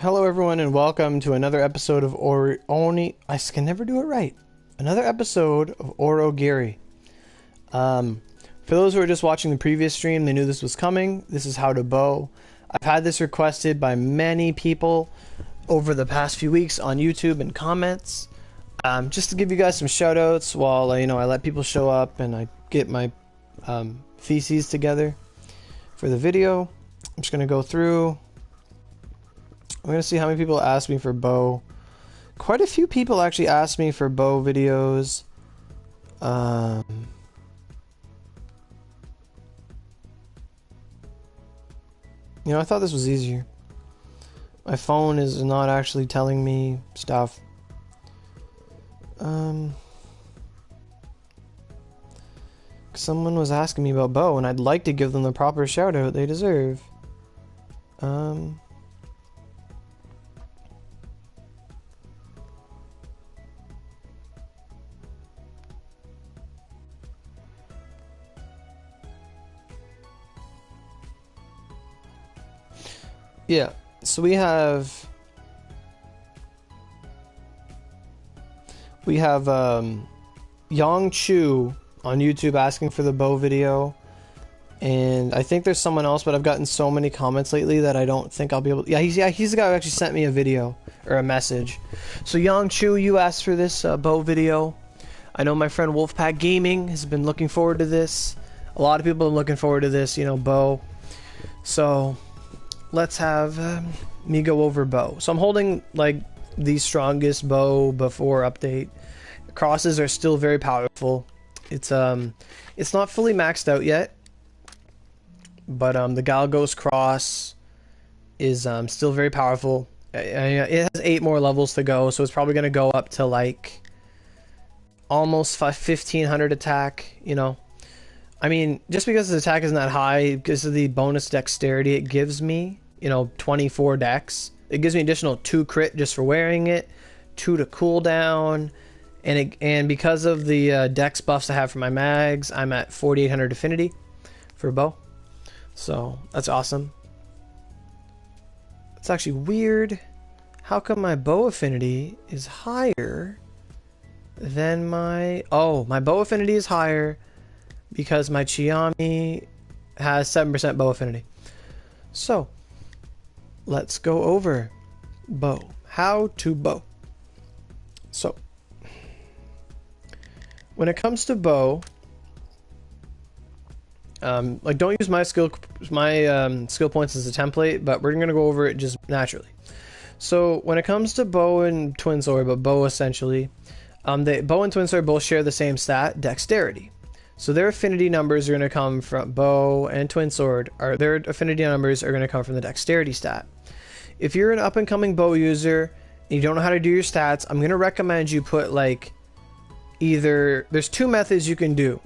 Hello everyone and welcome to another episode of I can never do it right. Another episode of Aurogiri. For those who are just watching the previous stream, they knew this was coming. This is how to bow. I've had this requested by many people over the past few weeks on YouTube and comments. Just to give you guys some shout outs while I let people show up and I get my feces together for the video. I'm just gonna go through. I'm gonna see how many people asked me for bow. Quite a few people actually asked me for bow videos. I thought this was easier. My phone is not actually telling me stuff. Someone was asking me about bow, and I'd like to give them the proper shout out they deserve. Yeah, so we have Yang Chu on YouTube asking for the bow video, and I think there's someone else, but I've gotten so many comments lately that I don't think I'll be able to. He's the guy who actually sent me a video or a message. So Yang Chu, you asked for this bow video. I know my friend Wolfpack Gaming has been looking forward to this. A lot of people are looking forward to this, bow. So let's have me go over bow. So I'm holding like the strongest bow before update. The crosses are still very powerful. It's not fully maxed out yet, but the Galgos cross is still very powerful. It has 8 more levels to go, so it's probably gonna go up to like almost 1500 attack. I mean, just because the attack isn't that high, because of the bonus dexterity it gives me, 24 dex. It gives me additional 2 crit just for wearing it, 2 to cooldown, and because of the dex buffs I have for my mags, I'm at 4800 affinity for bow. So that's awesome. It's actually weird. How come my bow affinity is higher than my... Oh, my bow affinity is higher because my Chiami has 7% bow affinity. So let's go over bow. How to bow. So when it comes to bow, don't use my skill points as a template, but we're gonna go over it just naturally. So when it comes to bow and twin sword, but bow essentially, the bow and twin sword both share the same stat, dexterity. So their affinity numbers are going to come from bow and twin sword, or their affinity numbers are going to come from the dexterity stat. If you're an up and coming bow user and you don't know how to do your stats, I'm going to recommend you put there's 2 methods you can do.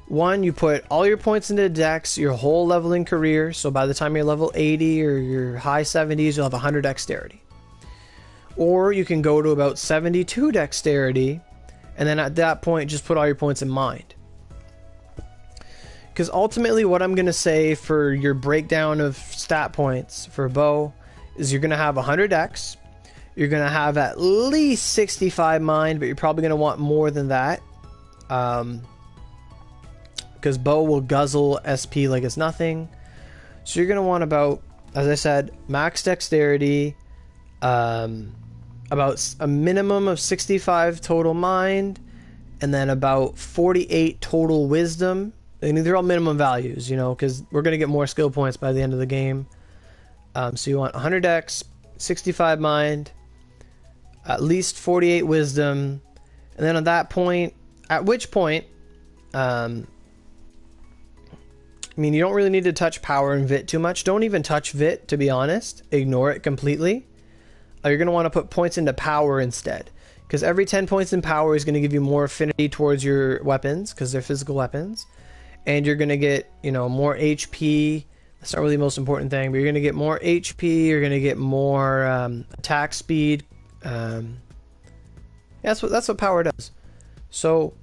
One, you put all your points into dex your whole leveling career, so by the time you're level 80 or your high 70s, you'll have 100 dexterity. Or you can go to about 72 dexterity, and then at that point just put all your points in mind. Because ultimately what I'm going to say for your breakdown of stat points for bow is you're going to have 100 dex, you're going to have at least 65 mind, but you're probably going to want more than that. Because bow will guzzle SP like it's nothing. So you're going to want about, as I said, max dexterity, about a minimum of 65 total mind, and then about 48 total wisdom. And they're all minimum values, because we're going to get more skill points by the end of the game. So you want 100 dex, 65 mind, at least 48 wisdom, and then at which point, you don't really need to touch power and vit too much. Don't even touch vit, to be honest. Ignore it completely. You're going to want to put points into power instead, because every 10 points in power is going to give you more affinity towards your weapons, because they're physical weapons. And you're going to get, more HP. That's not really the most important thing, but you're going to get more HP. You're going to get more attack speed. That's what power does. So,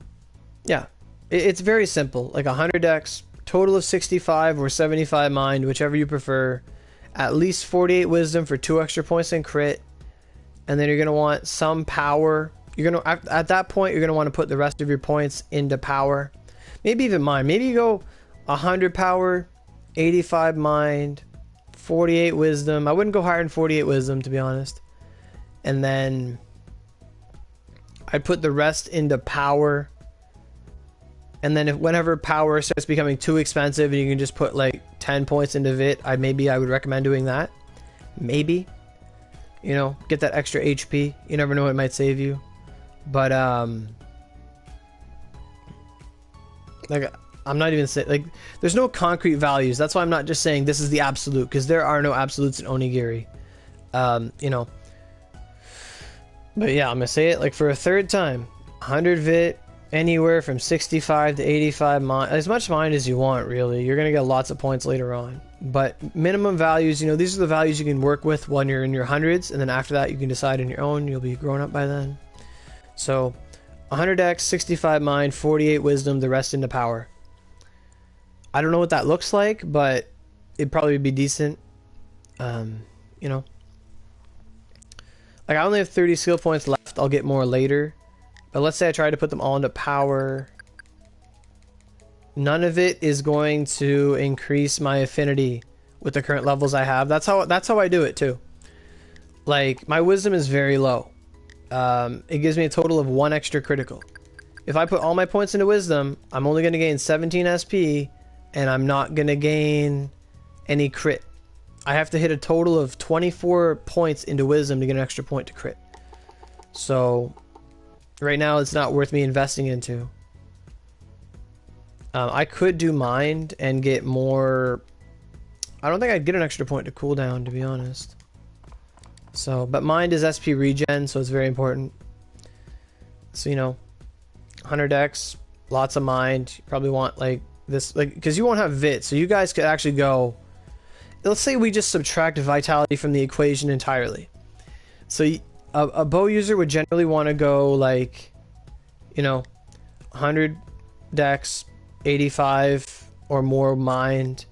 yeah, it's very simple. Like 100 dex, total of 65 or 75 mind, whichever you prefer. at least 48 wisdom for 2 extra points in crit, and then you're going to want some power. You're going to, at that point, you're going to want to put the rest of your points into power. Maybe even mind. Maybe you go 100 power, 85 mind, 48 wisdom. I wouldn't go higher than 48 wisdom, to be honest. And then I'd put the rest into power. And then whenever power starts becoming too expensive and you can just put like 10 points into Vit, I would recommend doing that. Maybe. You know, get that extra HP. You never know what it might save you. But like, I'm not even saying, like, there's no concrete values. That's why I'm not just saying this is the absolute, because there are no absolutes in Onigiri. You know. But yeah, I'm gonna say it like for a third time. 100 Vit, anywhere from 65 to 85 mind, as much mind as you want, really. You're gonna get lots of points later on, but minimum values, you know, these are the values you can work with when you're in your hundreds, and then after that you can decide on your own. You'll be grown up by then. So 100 X, 65 mind, 48 wisdom, the rest into power. I don't know what that looks like, but it'd probably be decent. You know, like, I only have 30 skill points left. I'll get more later. But let's say I try to put them all into power. None of it is going to increase my affinity with the current levels I have. That's how I do it too. Like, my wisdom is very low. It gives me a total of 1 extra critical. If I put all my points into wisdom, I'm only going to gain 17 SP, and I'm not going to gain any crit. I have to hit a total of 24 points into wisdom to get an extra point to crit. So right now, it's not worth me investing into. I could do mind and get more. I don't think I'd get an extra point to cooldown, to be honest. So, but mind is SP regen, so it's very important. So, you know, 100 X, lots of mind. You probably want like this, like, because you won't have Vit, so you guys could actually go. Let's say we just subtract vitality from the equation entirely. So a bow user would generally want to go like, you know, 100 dex, 85 or more mind,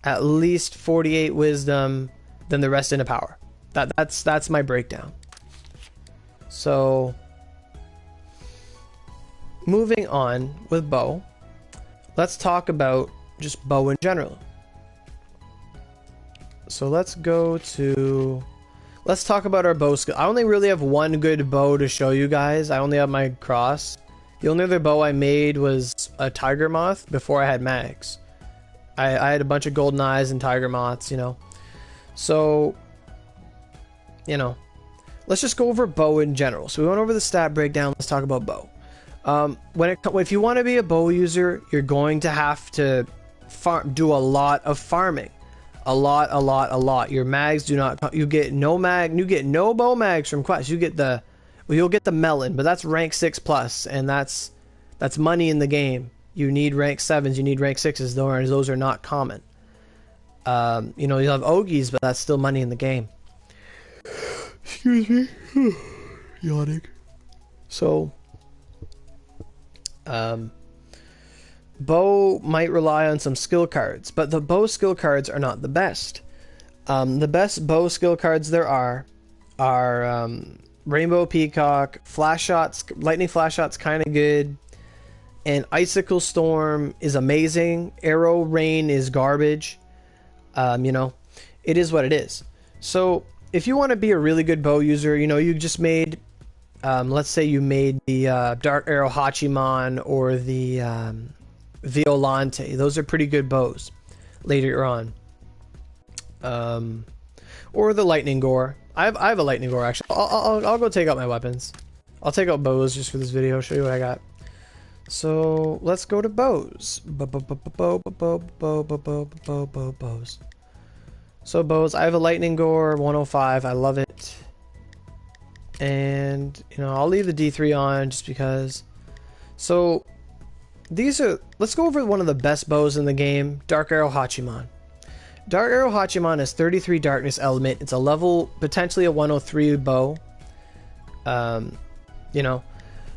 at least 48 wisdom, then the rest into power. That's my breakdown. So moving on with bow, let's talk about just bow in general. So let's talk about our bow skill. I only really have one good bow to show you guys. I only have my cross. The only other bow I made was a tiger moth before I had mags. I had a bunch of golden eyes and tiger moths, you know. So, you know, let's just go over bow in general. So we went over the stat breakdown. Let's talk about bow. If you want to be a bow user, you're going to have to do a lot of farming. A lot. Your mags do not. You get no bow mags from quests. You'll get the melon, but that's rank 6+, and that's money in the game. You need rank 7s. You need rank 6s. Those are not common. You know, you'll have Oogies, but that's still money in the game. Excuse me. Yawning. So, bow might rely on some skill cards, but the bow skill cards are not the best. The best bow skill cards there are Rainbow Peacock, Flash Shots, Lightning Flash Shots kind of good, and Icicle Storm is amazing. Arrow Rain is garbage. You know, it is what it is. So if you want to be a really good bow user, you know, you just made, let's say you made the Dark Arrow Hachiman or the Violante. Those are pretty good bows later on. Or the Lightning Gore. I have a Lightning Gore, actually. I'll go take out my weapons. I'll take out bows just for this video, show you what I got. So let's go to bows. Bows. So bows, I have a Lightning Gore 105. I love it. And, you know, I'll leave the D3 on just because. So let's go over one of the best bows in the game, Dark Arrow Hachiman. Dark Arrow Hachiman has 33 darkness element. It's a level, potentially a 103 bow. You know,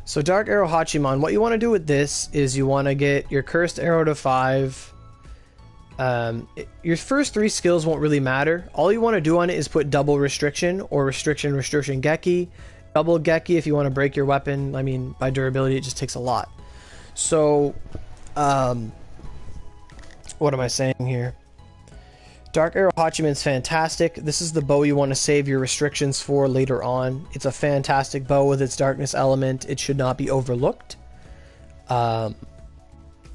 so Dark Arrow Hachiman, what you want to do with this is you want to get your cursed arrow to 5, Your first 3 skills won't really matter. All you want to do on it is put double restriction or restriction Geki, double Geki if you want to break your weapon. I mean, by durability, it just takes a lot. So, what am I saying here? Dark Arrow Hachiman is fantastic. This is the bow you want to save your restrictions for later on. It's a fantastic bow with its darkness element. It should not be overlooked. I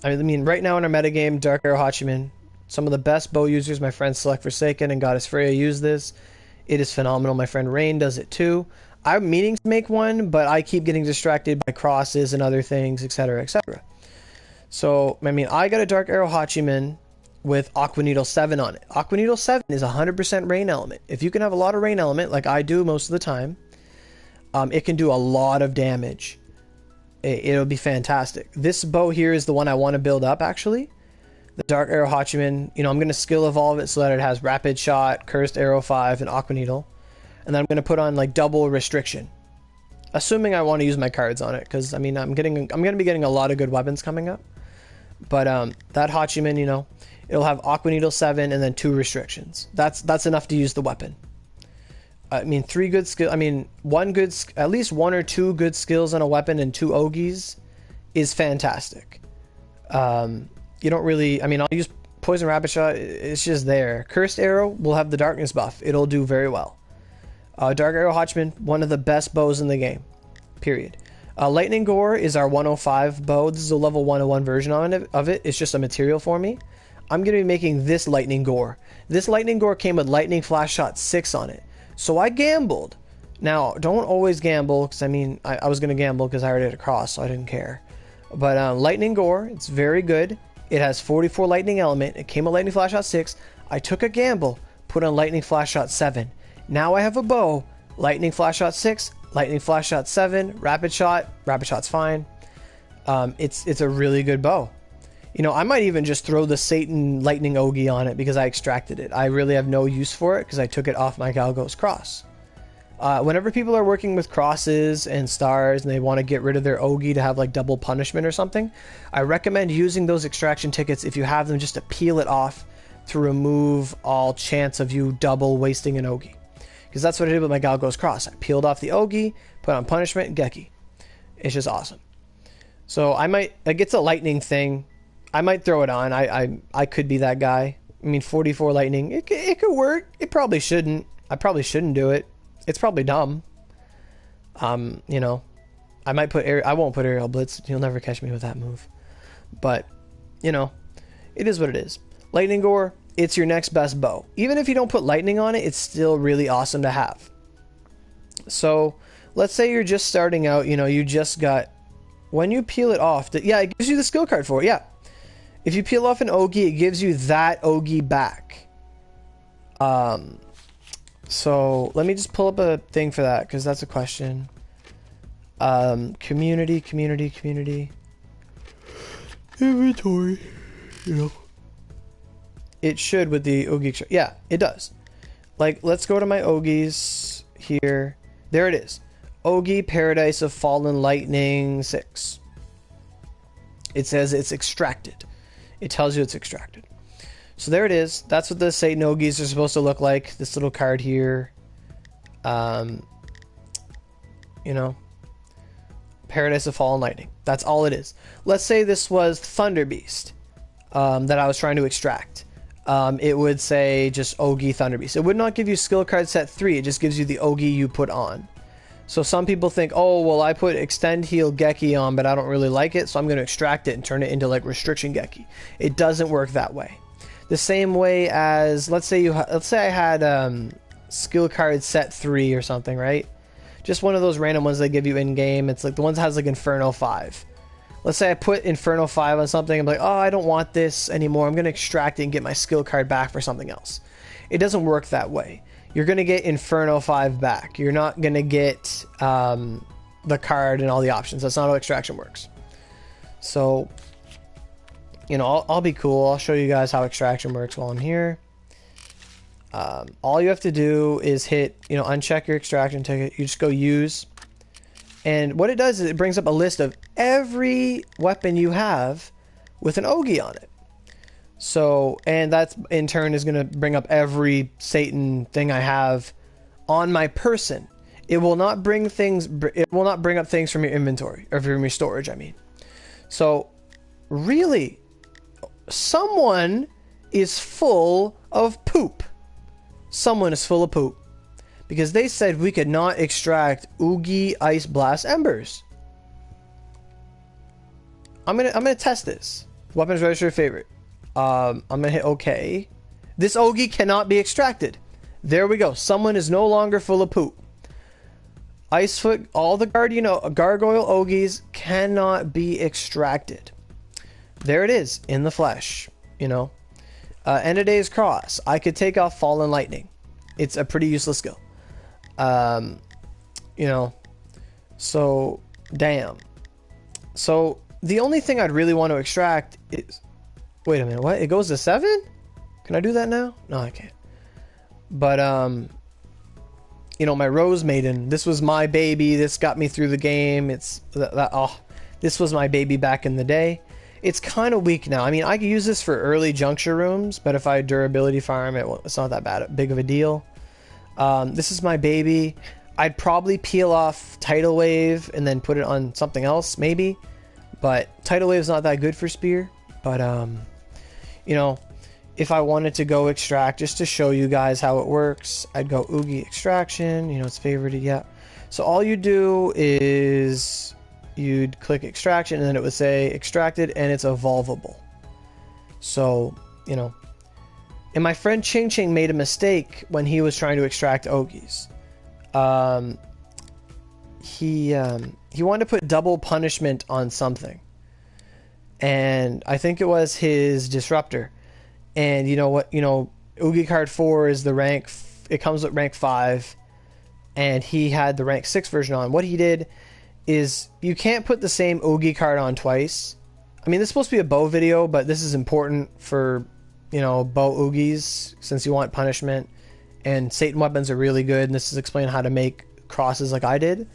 mean, right now in our metagame, Dark Arrow Hachiman, some of the best bow users, my friend Select Forsaken and Goddess Freya use this. It is phenomenal. My friend Rain does it too. I'm meaning to make one, but I keep getting distracted by crosses and other things, etc., etc. So, I mean, I got a Dark Arrow Hachiman with Aqua Needle 7 on it. Aqua Needle 7 is 100% rain element. If you can have a lot of rain element, like I do most of the time, it can do a lot of damage. It'll be fantastic. This bow here is the one I want to build up, actually. The Dark Arrow Hachiman. You know, I'm going to skill evolve it so that it has Rapid Shot, Cursed Arrow 5, and Aqua Needle. And then I'm going to put on, like, double restriction. Assuming I want to use my cards on it, because, I mean, I'm going to be getting a lot of good weapons coming up. But that Hachiman, you know, it'll have Aqua Needle 7 and then 2 restrictions. That's enough to use the weapon. I mean, 3 good skill. I mean, at least 1 or 2 good skills on a weapon and 2 Oogies is fantastic. You don't really. I mean, I'll use Poison Rapid Shot. It's just there. Cursed Arrow will have the darkness buff. It'll do very well. Dark Arrow Hachiman, one of the best bows in the game. Period. Lightning Gore is our 105 bow. This is a level 101 version of it. It's just a material for me. I'm going to be making this Lightning Gore. This Lightning Gore came with Lightning Flash Shot 6 on it. So I gambled. Now, don't always gamble, because I mean, I was going to gamble because I already had a cross, so I didn't care. But Lightning Gore, it's very good. It has 44 Lightning Element. It came with Lightning Flash Shot 6. I took a gamble, put on Lightning Flash Shot 7. Now I have a bow, Lightning Flash Shot 6, Lightning Flash Shot 7, Rapid Shot's fine. It's a really good bow. You know, I might even just throw the Satan Lightning Oogie on it because I extracted it. I really have no use for it because I took it off my Galgos cross. Whenever people are working with crosses and stars and they want to get rid of their Oogie to have like double punishment or something, I recommend using those extraction tickets if you have them just to peel it off to remove all chance of you double wasting an Oogie. Because that's what I did with my Galgos cross. I peeled off the Oogie, put on punishment, and Geki. It's just awesome. So I might, like, it's a lightning thing. I might throw it on. I could be that guy. I mean, 44 lightning. It could work. It probably shouldn't. I probably shouldn't do it. It's probably dumb. You know, I might put I won't put Aerial Blitz. You'll never catch me with that move. But, you know, it is what it is. Lightning Gore, it's your next best bow. Even if you don't put lightning on it, it's still really awesome to have. So, let's say you're just starting out, you know, you just got, when you peel it off, yeah, it gives you the skill card for it, yeah. If you peel off an Oogie, it gives you that Oogie back. So, let me just pull up a thing for that, because that's a question. Community. Inventory, you know. It should with the Oogie. Yeah, it does. Like, let's go to my Oogies here. There it is. Oogie Paradise of Fallen Lightning 6. It says it's extracted. It tells you it's extracted. So there it is. That's what the Satan Oogies are supposed to look like. This little card here. You know. Paradise of Fallen Lightning. That's all it is. Let's say this was Thunder Beast that I was trying to extract. It would say just Oogie Thunder Beast. It would not give you skill card set 3. It just gives you the Oogie you put on. So some people think, oh, well, I put Extend Heal Geki on, but I don't really like it, so I'm going to extract it and turn it into like Restriction Geki. It doesn't work that way. The same way as, let's say I had skill card set 3 or something, right? Just one of those random ones they give you in game. It's like the ones that has like Inferno 5. Let's say I put Inferno 5 on something. I'm like, oh, I don't want this anymore. I'm going to extract it and get my skill card back for something else. It doesn't work that way. You're going to get Inferno 5 back. You're not going to get the card and all the options. That's not how extraction works. So, you know, I'll be cool. I'll show you guys how extraction works while I'm here. All you have to do is hit, you know, uncheck your extraction ticket. You just go use. And what it does is it brings up a list of every weapon you have with an Oogie on it. So, and that's in turn is going to bring up every Satan thing I have on my person. It will not bring things, it will not bring up things from your inventory, or from your storage, I mean. So, really, someone is full of poop. Someone is full of poop. Because they said we could not extract Oogie Ice Blast Embers. I'm gonna test this. Weapons registered favorite. I'm gonna hit OK. This Oogie cannot be extracted. There we go. Someone is no longer full of poop. Icefoot, all the gargoyle Oogies cannot be extracted. There it is in the flesh. You know, End of Days Cross. I could take off Fallen Lightning. It's a pretty useless skill. You know, so damn. So the only thing I'd really want to extract is, wait a minute, what? It goes to 7? Can I do that now? No, I can't. But you know, my Rose Maiden, this was my baby. This got me through the game. It's this was my baby back in the day. It's kind of weak now. I mean, I could use this for early juncture rooms, but if I durability farm, it's not that big of a deal. This is my baby. I'd probably peel off Tidal Wave and then put it on something else, maybe. But Tidal Wave's not that good for Spear. But, you know, if I wanted to go extract, just to show you guys how it works, I'd go Oogie Extraction. You know, it's favorited, yeah. So all you do is you'd click Extraction, and then it would say Extracted, and it's evolvable. So, you know. And my friend Ching Ching made a mistake when he was trying to extract Oogies. He wanted to put double punishment on something. And I think it was his Disruptor. And you know what? You know, Oogie card 4 is the rank. It comes with rank 5. And he had the rank 6 version on. What he did is you can't put the same Oogie card on twice. I mean, this is supposed to be a bow video, but this is important for, you know, bow Oogies, since you want punishment. And Satan weapons are really good, and this is explaining how to make crosses like I did.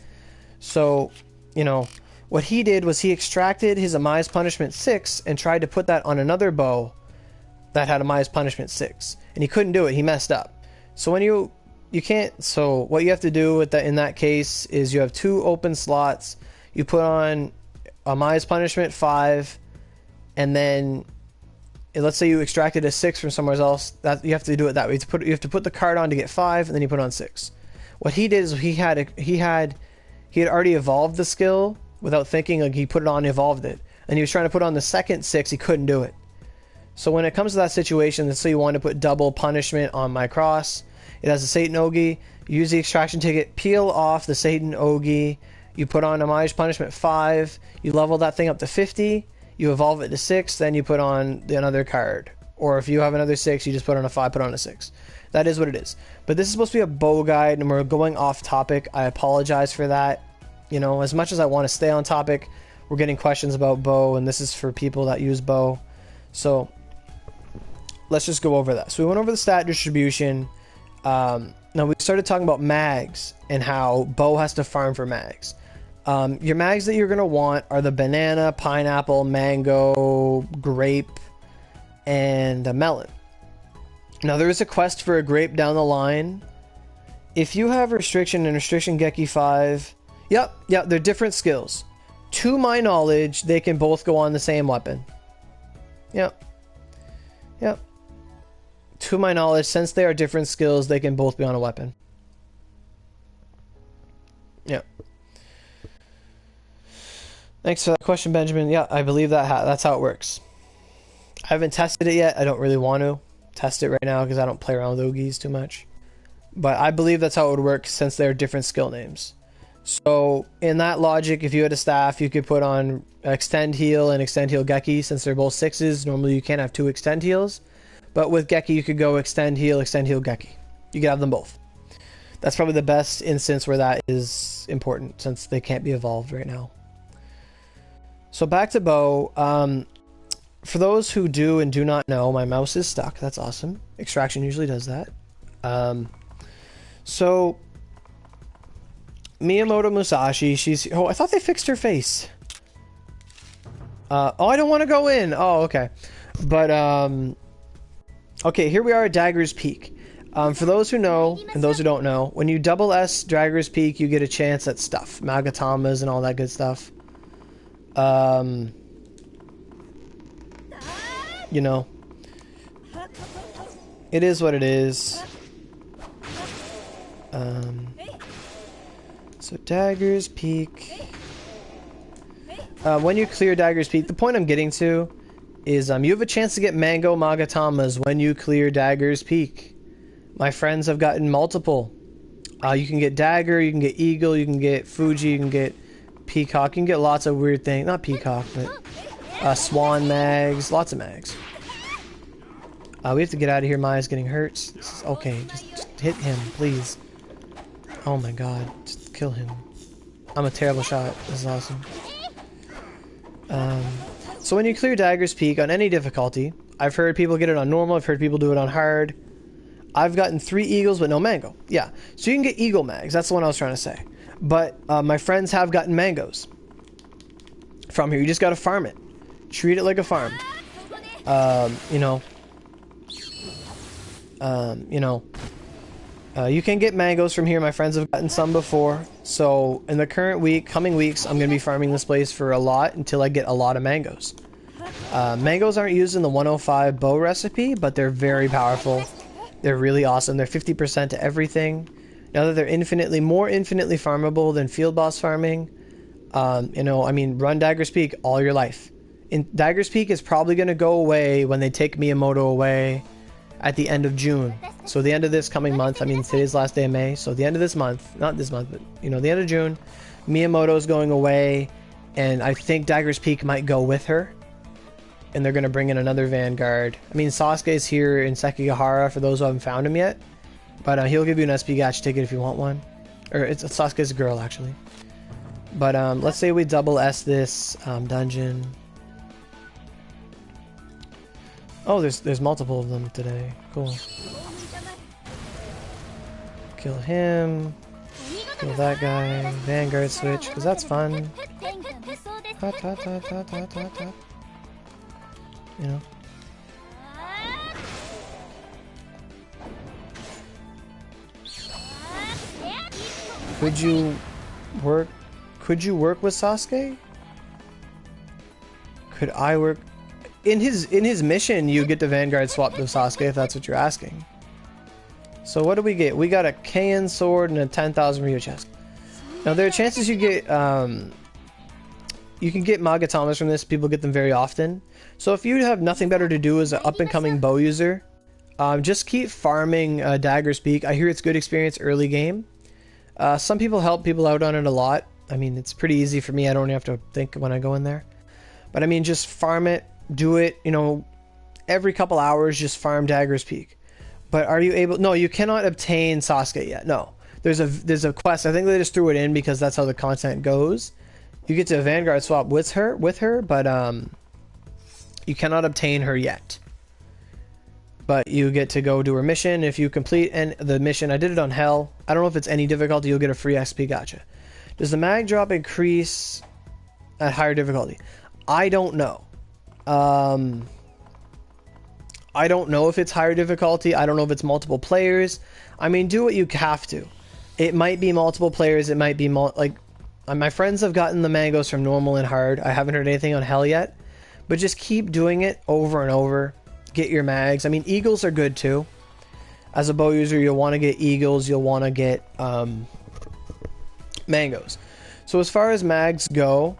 So, you know, what he did was he extracted his Amize Punishment 6 and tried to put that on another bow that had Amize Punishment 6. And he couldn't do it. He messed up. So when you can't, so what you have to do with that in that case is you have 2 open slots. You put on Amize Punishment 5, and then let's say you extracted a 6 from somewhere else. That you have to do it that way. You have to put the card on to get 5, and then you put on 6. What he did is he had already evolved the skill without thinking. Like, he put it on, evolved it, and he was trying to put on the second 6. He couldn't do it. So when it comes to that situation, let's say you want to put double punishment on my cross. It has a Satan Oogie. You use the extraction ticket, peel off the Satan Oogie. You put on Amize Punishment 5. You level that thing up to 50. You evolve it to 6. Then you put on another card. Or if you have another 6, you just put on a 5, put on a 6. That is what it is. But this is supposed to be a bow guide, and we're going off topic. I apologize for that. You know, as much as I want to stay on topic, we're getting questions about bow, and this is for people that use bow. So let's just go over that. So we went over the stat distribution. Now we started talking about mags and how bow has to farm for mags. Your mags that you're going to want are the banana, pineapple, mango, grape, and a melon. Now there is a quest for a grape down the line. If you have restriction and restriction Geki 5, yep, they're different skills. To my knowledge, they can both go on the same weapon. Yep. To my knowledge, since they are different skills, they can both be on a weapon. Yep. Thanks for that question, Benjamin. Yeah, I believe that's how it works. I haven't tested it yet. I don't really want to test it right now because I don't play around with Oogies too much. But I believe that's how it would work since they're different skill names. So in that logic, if you had a staff, you could put on Extend Heal and Extend Heal Geki. Since they're both 6s, normally you can't have 2 Extend Heals. But with Geki, you could go Extend Heal Geki. You could have them both. That's probably the best instance where that is important, since they can't be evolved right now. So back to bow. For those who do and do not know, my mouse is stuck. That's awesome. Extraction usually does that. So Miyamoto Musashi, she's... Oh, I thought they fixed her face. Oh, I don't want to go in. Oh, okay. But okay, here we are at Dagger's Peak. For those who know and those who don't know, when you double S Dagger's Peak, you get a chance at stuff, magatamas and all that good stuff. You know, it is what it is. So Dagger's Peak. When you clear Dagger's Peak, the point I'm getting to is you have a chance to get mango magatamas when you clear Dagger's Peak. My friends have gotten multiple. You can get Dagger, you can get Eagle, you can get Fuji, you can get Peacock, you can get lots of weird things. Not Peacock, but Swan mags, lots of mags. We have to get out of here. Maya's getting hurt. This is, okay, just hit him, please. Oh my god, just kill him. I'm a terrible shot. This is awesome. So when you clear Dagger's Peak on any difficulty, I've heard people get it on normal, I've heard people do it on hard. I've gotten 3 Eagles but no mango. Yeah, so you can get Eagle mags, that's the one I was trying to say. But my friends have gotten mangoes from here. You just gotta farm it. Treat it like a farm. You know, you can get mangoes from here. My friends have gotten some before. So in the coming weeks, I'm going to be farming this place for a lot until I get a lot of mangoes. Mangoes aren't used in the 105 bow recipe, but they're very powerful. They're really awesome. They're 50% to everything. Now that they're infinitely farmable than field boss farming, you know, I mean, run Dagger's Peak all your life. Dagger's Peak is probably going to go away when they take Miyamoto away at the end of June. So the end of this coming month, I mean today's last day of May, so the end of this month, not this month, but you know, the end of June, Miyamoto's going away, and I think Dagger's Peak might go with her, and they're going to bring in another Vanguard. I mean, Sasuke's here in Sekigahara for those who haven't found him yet, but he'll give you an SP Gacha ticket if you want one. Or Sasuke's a girl, actually. But let's say we double S this dungeon. Oh, there's multiple of them today. Cool. Kill him. Kill that guy. Vanguard switch, because that's fun. Hot, hot, hot, hot, hot, hot, hot. You know. Could you work with Sasuke? Could I work? In his mission, you get the Vanguard swap to Sasuke if that's what you're asking. So what do we get? We got a Kain sword and a 10,000 Ryu chest. Now there are chances you get you can get magatamas from this. People get them very often. So if you have nothing better to do as an up and coming bow user, just keep farming Dagger's Peak. I hear it's good experience early game. Some people help people out on it a lot. I mean, it's pretty easy for me. I don't have to think when I go in there. But I mean, just farm it. Do it, you know, every couple hours, just farm Dagger's Peak. But are you able? No, you cannot obtain Sasuke yet. No, there's a quest. I think they just threw it in because that's how the content goes. You get to a Vanguard swap with her, but you cannot obtain her yet. But you get to go do her mission. If you complete the mission, I did it on Hell. I don't know if it's any difficulty. You'll get a free XP gacha. Does the mag drop increase at higher difficulty? I don't know. I don't know if it's higher difficulty. I don't know if it's multiple players. I mean, do what you have to. It might be multiple players. It might be my friends have gotten the mangoes from normal and hard. I haven't heard anything on Hell yet, but just keep doing it over and over. Get your mags. I mean, Eagles are good too. As a bow user, you'll want to get Eagles. You'll want to get mangoes. So as far as mags go,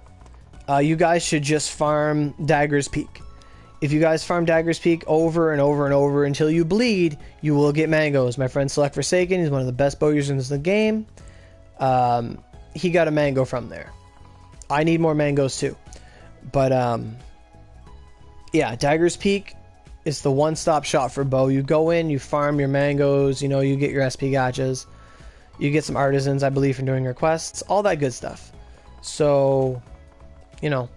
you guys should just farm Dagger's Peak. If you guys farm Dagger's Peak over and over and over until you bleed, you will get mangoes. My friend Select Forsaken, he's one of the best bow users in the game. He got a mango from there. I need more mangoes too. But yeah, Dagger's Peak is the one-stop shop for bow. You go in, you farm your mangoes, you know, you get your SP gachas. You get some artisans, I believe, from doing your quests. All that good stuff. So, you know,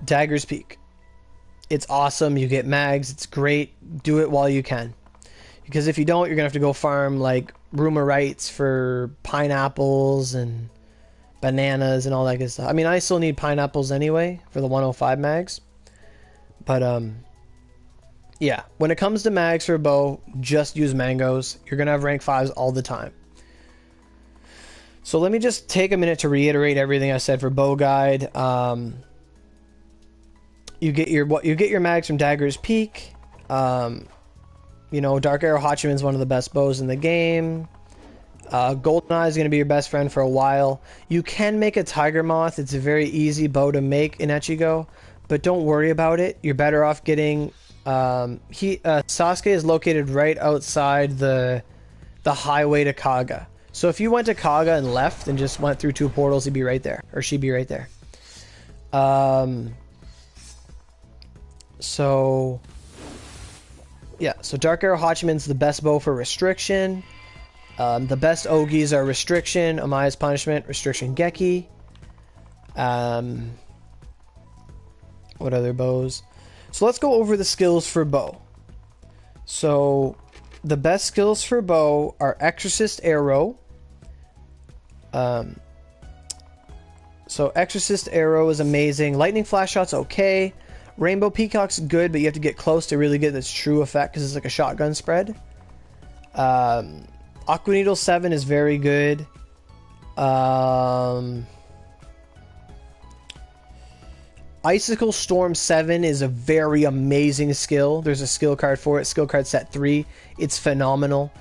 Dagger's Peak. It's awesome. You get mags. It's great. Do it while you can. Because if you don't, you're going to have to go farm, like, rumor rights for pineapples and bananas and all that good stuff. I mean, I still need pineapples anyway for the 105 mags. But yeah, when it comes to mags for a bow, just use mangoes. You're gonna have rank 5s all the time. So let me just take a minute to reiterate everything I said for bow guide. You get your mags from Dagger's Peak. You know, Dark Arrow Hachiman is one of the best bows in the game. Goldeneye is going to be your best friend for a while. You can make a Tiger Moth. It's a very easy bow to make in Echigo, but don't worry about it. You're better off getting... Sasuke is located right outside the highway to Kaga. So if you went to Kaga and left and just went through 2 portals, he'd be right there. Or she'd be right there. So... yeah, so Dark Arrow Hachiman's the best bow for restriction. The best Oogies are Restriction, Amaya's Punishment, Restriction Geki. What other bows? So let's go over the skills for bow. So the best skills for bow are Exorcist Arrow. So Exorcist Arrow is amazing. Lightning Flash Shot's okay. Rainbow Peacock's good, but you have to get close to really get this true effect because it's like a shotgun spread. Aqua Needle 7 is very good. Icicle Storm 7 is a very amazing skill. There's a skill card for it, skill card set 3. It's phenomenal.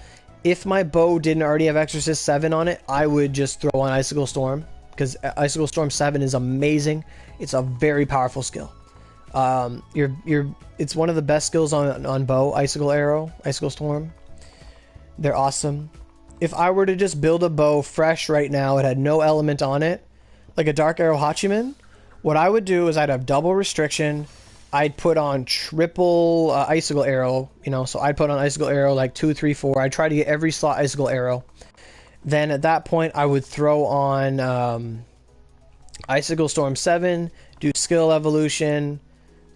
If my bow didn't already have Exorcist 7 on it, I would just throw on Icicle Storm, because Icicle Storm 7 is amazing. It's a very powerful skill. It's one of the best skills on bow. Icicle Arrow, Icicle Storm, they're awesome. If I were to just build a bow fresh right now, it had no element on it, like a Dark Arrow Hachiman, what I would do is I'd have double restriction. I'd put on triple Icicle Arrow, you know, so I'd put on Icicle Arrow like 2, 3, 4. I'd try to get every slot Icicle Arrow. Then at that point, I would throw on Icicle Storm 7, do skill evolution,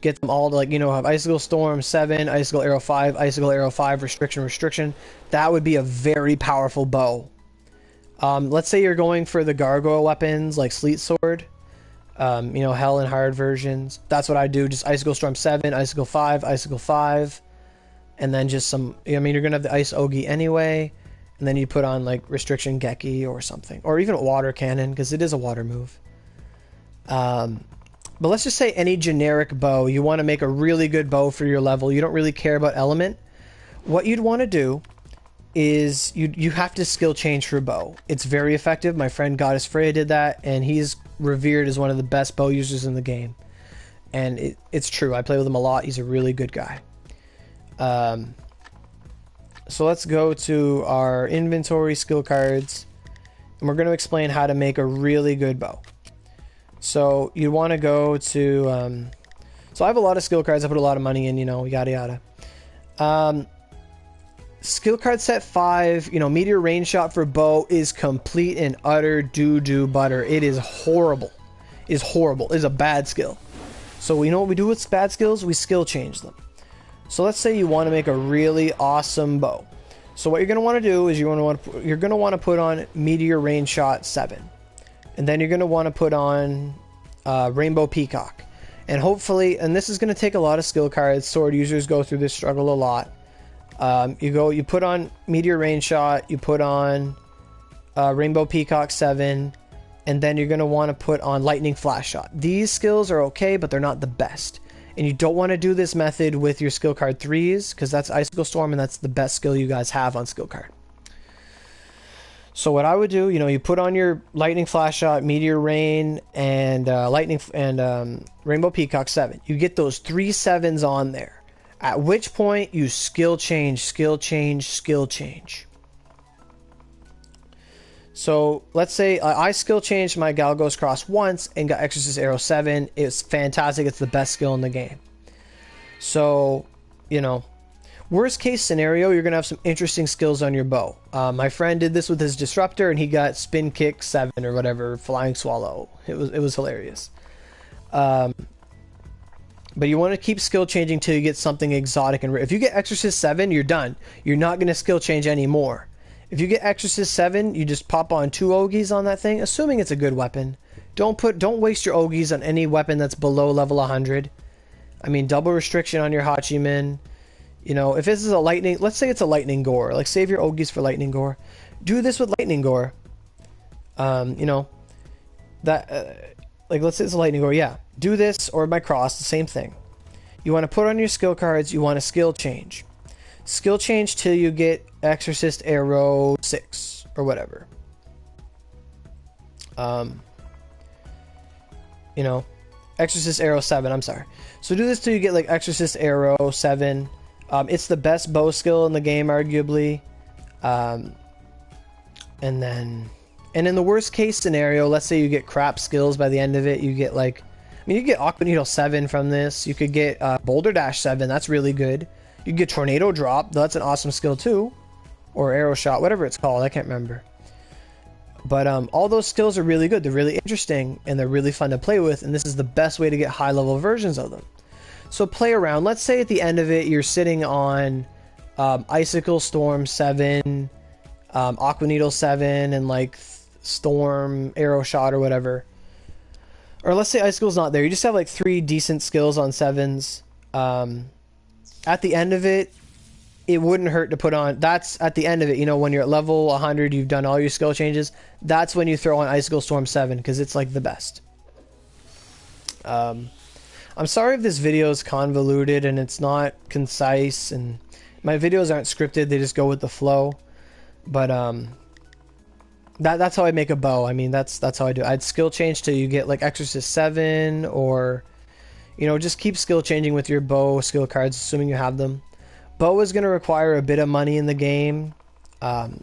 get them all to, like, you know, have Icicle Storm 7, Icicle Arrow 5, Icicle Arrow 5, restriction. That would be a very powerful bow. Let's say you're going for the gargoyle weapons like Sleet Sword, you know, Hell and Hard versions. That's what I do. Just Icicle Storm 7, Icicle 5, Icicle 5, and then just some, I mean, you're going to have the Ice Oogie anyway, and then you put on like Restriction Geki or something, or even Water Cannon, because it is a water move. But let's just say any generic bow, you want to make a really good bow for your level, you don't really care about element. What you'd want to do is you have to skill change for bow. It's very effective. My friend Goddess Freya did that, and he's revered as one of the best bow users in the game. And it's true. I play with him a lot. He's a really good guy. So let's go to our inventory skill cards, and we're going to explain how to make a really good bow. So you want to go to... so I have a lot of skill cards. I put a lot of money in, you know, yada yada. Skill card set 5, you know, Meteor Rain Shot for bow is complete and utter doo-doo butter. It is horrible. It's horrible. It's a bad skill. So you know what we do with bad skills? We skill change them. So let's say you want to make a really awesome bow. So what you're going to want to do is you're going to want to put on Meteor Rain Shot 7. And then you're going to want to put on Rainbow Peacock. And hopefully, and this is going to take a lot of skill cards. Sword users go through this struggle a lot. You put on Meteor Rain Shot, you put on Rainbow Peacock 7, and then you're going to want to put on Lightning Flash Shot. These skills are okay, but they're not the best. And you don't want to do this method with your skill card 3s, because that's Icicle Storm, and that's the best skill you guys have on skill card. So what I would do, you know, you put on your Lightning Flash Shot, Meteor Rain, and Rainbow Peacock 7. You get those 3 7s on there. At which point you skill change. So let's say I skill changed my Galgos Cross once and got Exorcist Arrow 7. It's fantastic. It's the best skill in the game. So, you know, worst case scenario, you're going to have some interesting skills on your bow. My friend did this with his Disruptor, and he got Spin Kick 7 or whatever, Flying Swallow. It was hilarious. But you want to keep skill changing till you get something exotic and rare. If you get Exorcist 7, you're done. You're not going to skill change anymore. If you get Exorcist 7, you just pop on 2 Oogies on that thing, assuming it's a good weapon. Don't waste your Oogies on any weapon that's below level 100. I mean, double restriction on your Hachimen. You know, if this is a lightning, let's say it's a lightning gore. Like, save your Ogies for lightning gore. Do this with lightning gore. You know, that, like, let's say it's a lightning gore. Yeah, do this or my cross, the same thing. You want to put on your skill cards. You want to skill change. Skill change till you get Exorcist Arrow 6 or whatever. You know, Exorcist Arrow 7, I'm sorry. So do this till you get like Exorcist Arrow 7. It's the best bow skill in the game, arguably. And in the worst case scenario, let's say you get crap skills by the end of it, you get like, I mean, you get Aqua Needle 7 from this. You could get Boulder Dash 7, that's really good. You could get Tornado Drop, that's an awesome skill too. Or Arrow Shot, whatever it's called, I can't remember. But all those skills are really good, they're really interesting, and they're really fun to play with, and this is the best way to get high level versions of them. So play around. Let's say at the end of it, you're sitting on Icicle Storm 7, Aqua Needle 7, and like Storm, Arrow Shot, or whatever. Or let's say Icicle's not there. You just have like 3 decent skills on 7s. At the end of it, it wouldn't hurt to put on... That's at the end of it. You know, when you're at level 100, you've done all your skill changes. That's when you throw on Icicle Storm 7, because it's like the best. I'm sorry if this video is convoluted and it's not concise, and my videos aren't scripted, they just go with the flow. But that's how I make a bow. I mean, that's how I do it. I'd skill change till you get like Exorcist 7, or you know, just keep skill changing with your bow skill cards, assuming you have them. Bow is going to require a bit of money in the game.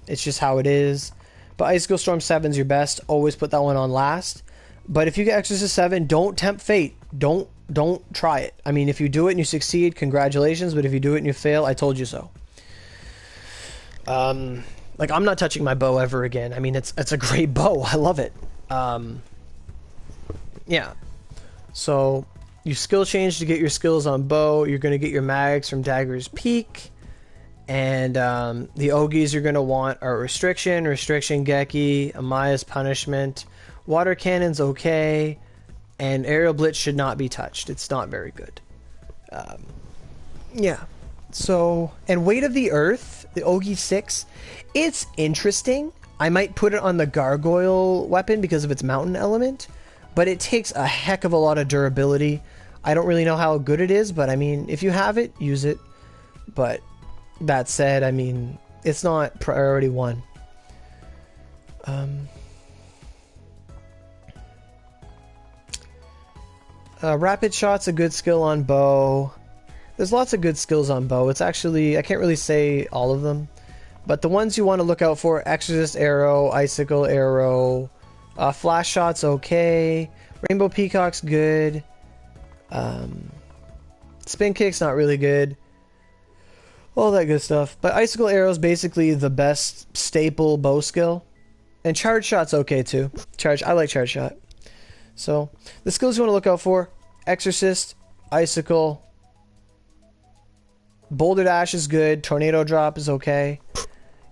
It's just how it is. But Icicle Storm 7 is your best. Always put that one on last. But if you get Exorcist 7, don't tempt fate. Don't try it. I mean, if you do it and you succeed, congratulations. But if you do it and you fail, I told you so. Like, I'm not touching my bow ever again. I mean, it's a great bow. I love it. Yeah. So you skill change to get your skills on bow. You're going to get your mags from Dagger's Peak. And the Ogies you're going to want are Restriction, Geki, Amaya's Punishment. Water Cannon's okay. And Aerial Blitz should not be touched. It's not very good. Yeah. So, and Weight of the Earth, the Oogie 6, it's interesting. I might put it on the Gargoyle weapon because of its mountain element. But it takes a heck of a lot of durability. I don't really know how good it is, but I mean, if you have it, use it. But that said, I mean, it's not priority 1. Rapid Shot's a good skill on bow. There's lots of good skills on bow. It's actually, I can't really say all of them. But the ones you want to look out for, Exorcist Arrow, Icicle Arrow, Flash Shot's okay. Rainbow Peacock's good. Spin Kick's not really good. All that good stuff. But Icicle Arrow's basically the best staple bow skill. And Charge Shot's okay too. I like Charge Shot. So, the skills you want to look out for, Exorcist, Icicle, Boulder Dash is good, Tornado Drop is okay.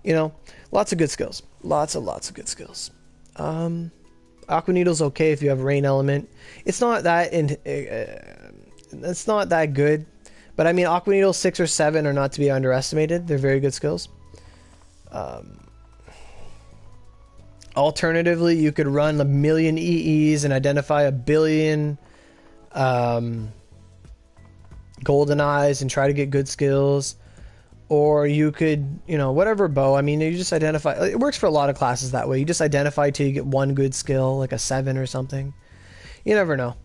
You know, lots of good skills. Lots of good skills. Aqua Needle's okay if you have Rain Element. It's not that it's not that good. But I mean, Aqua Needle 6 or 7 are not to be underestimated. They're very good skills. Alternatively, you could run 1,000,000 EEs and identify 1,000,000,000 Golden Eyes and try to get good skills. Or you could, you know, whatever bow. I mean, you just identify. It works for a lot of classes that way. You just identify till you get one good skill, like a 7 or something. You never know.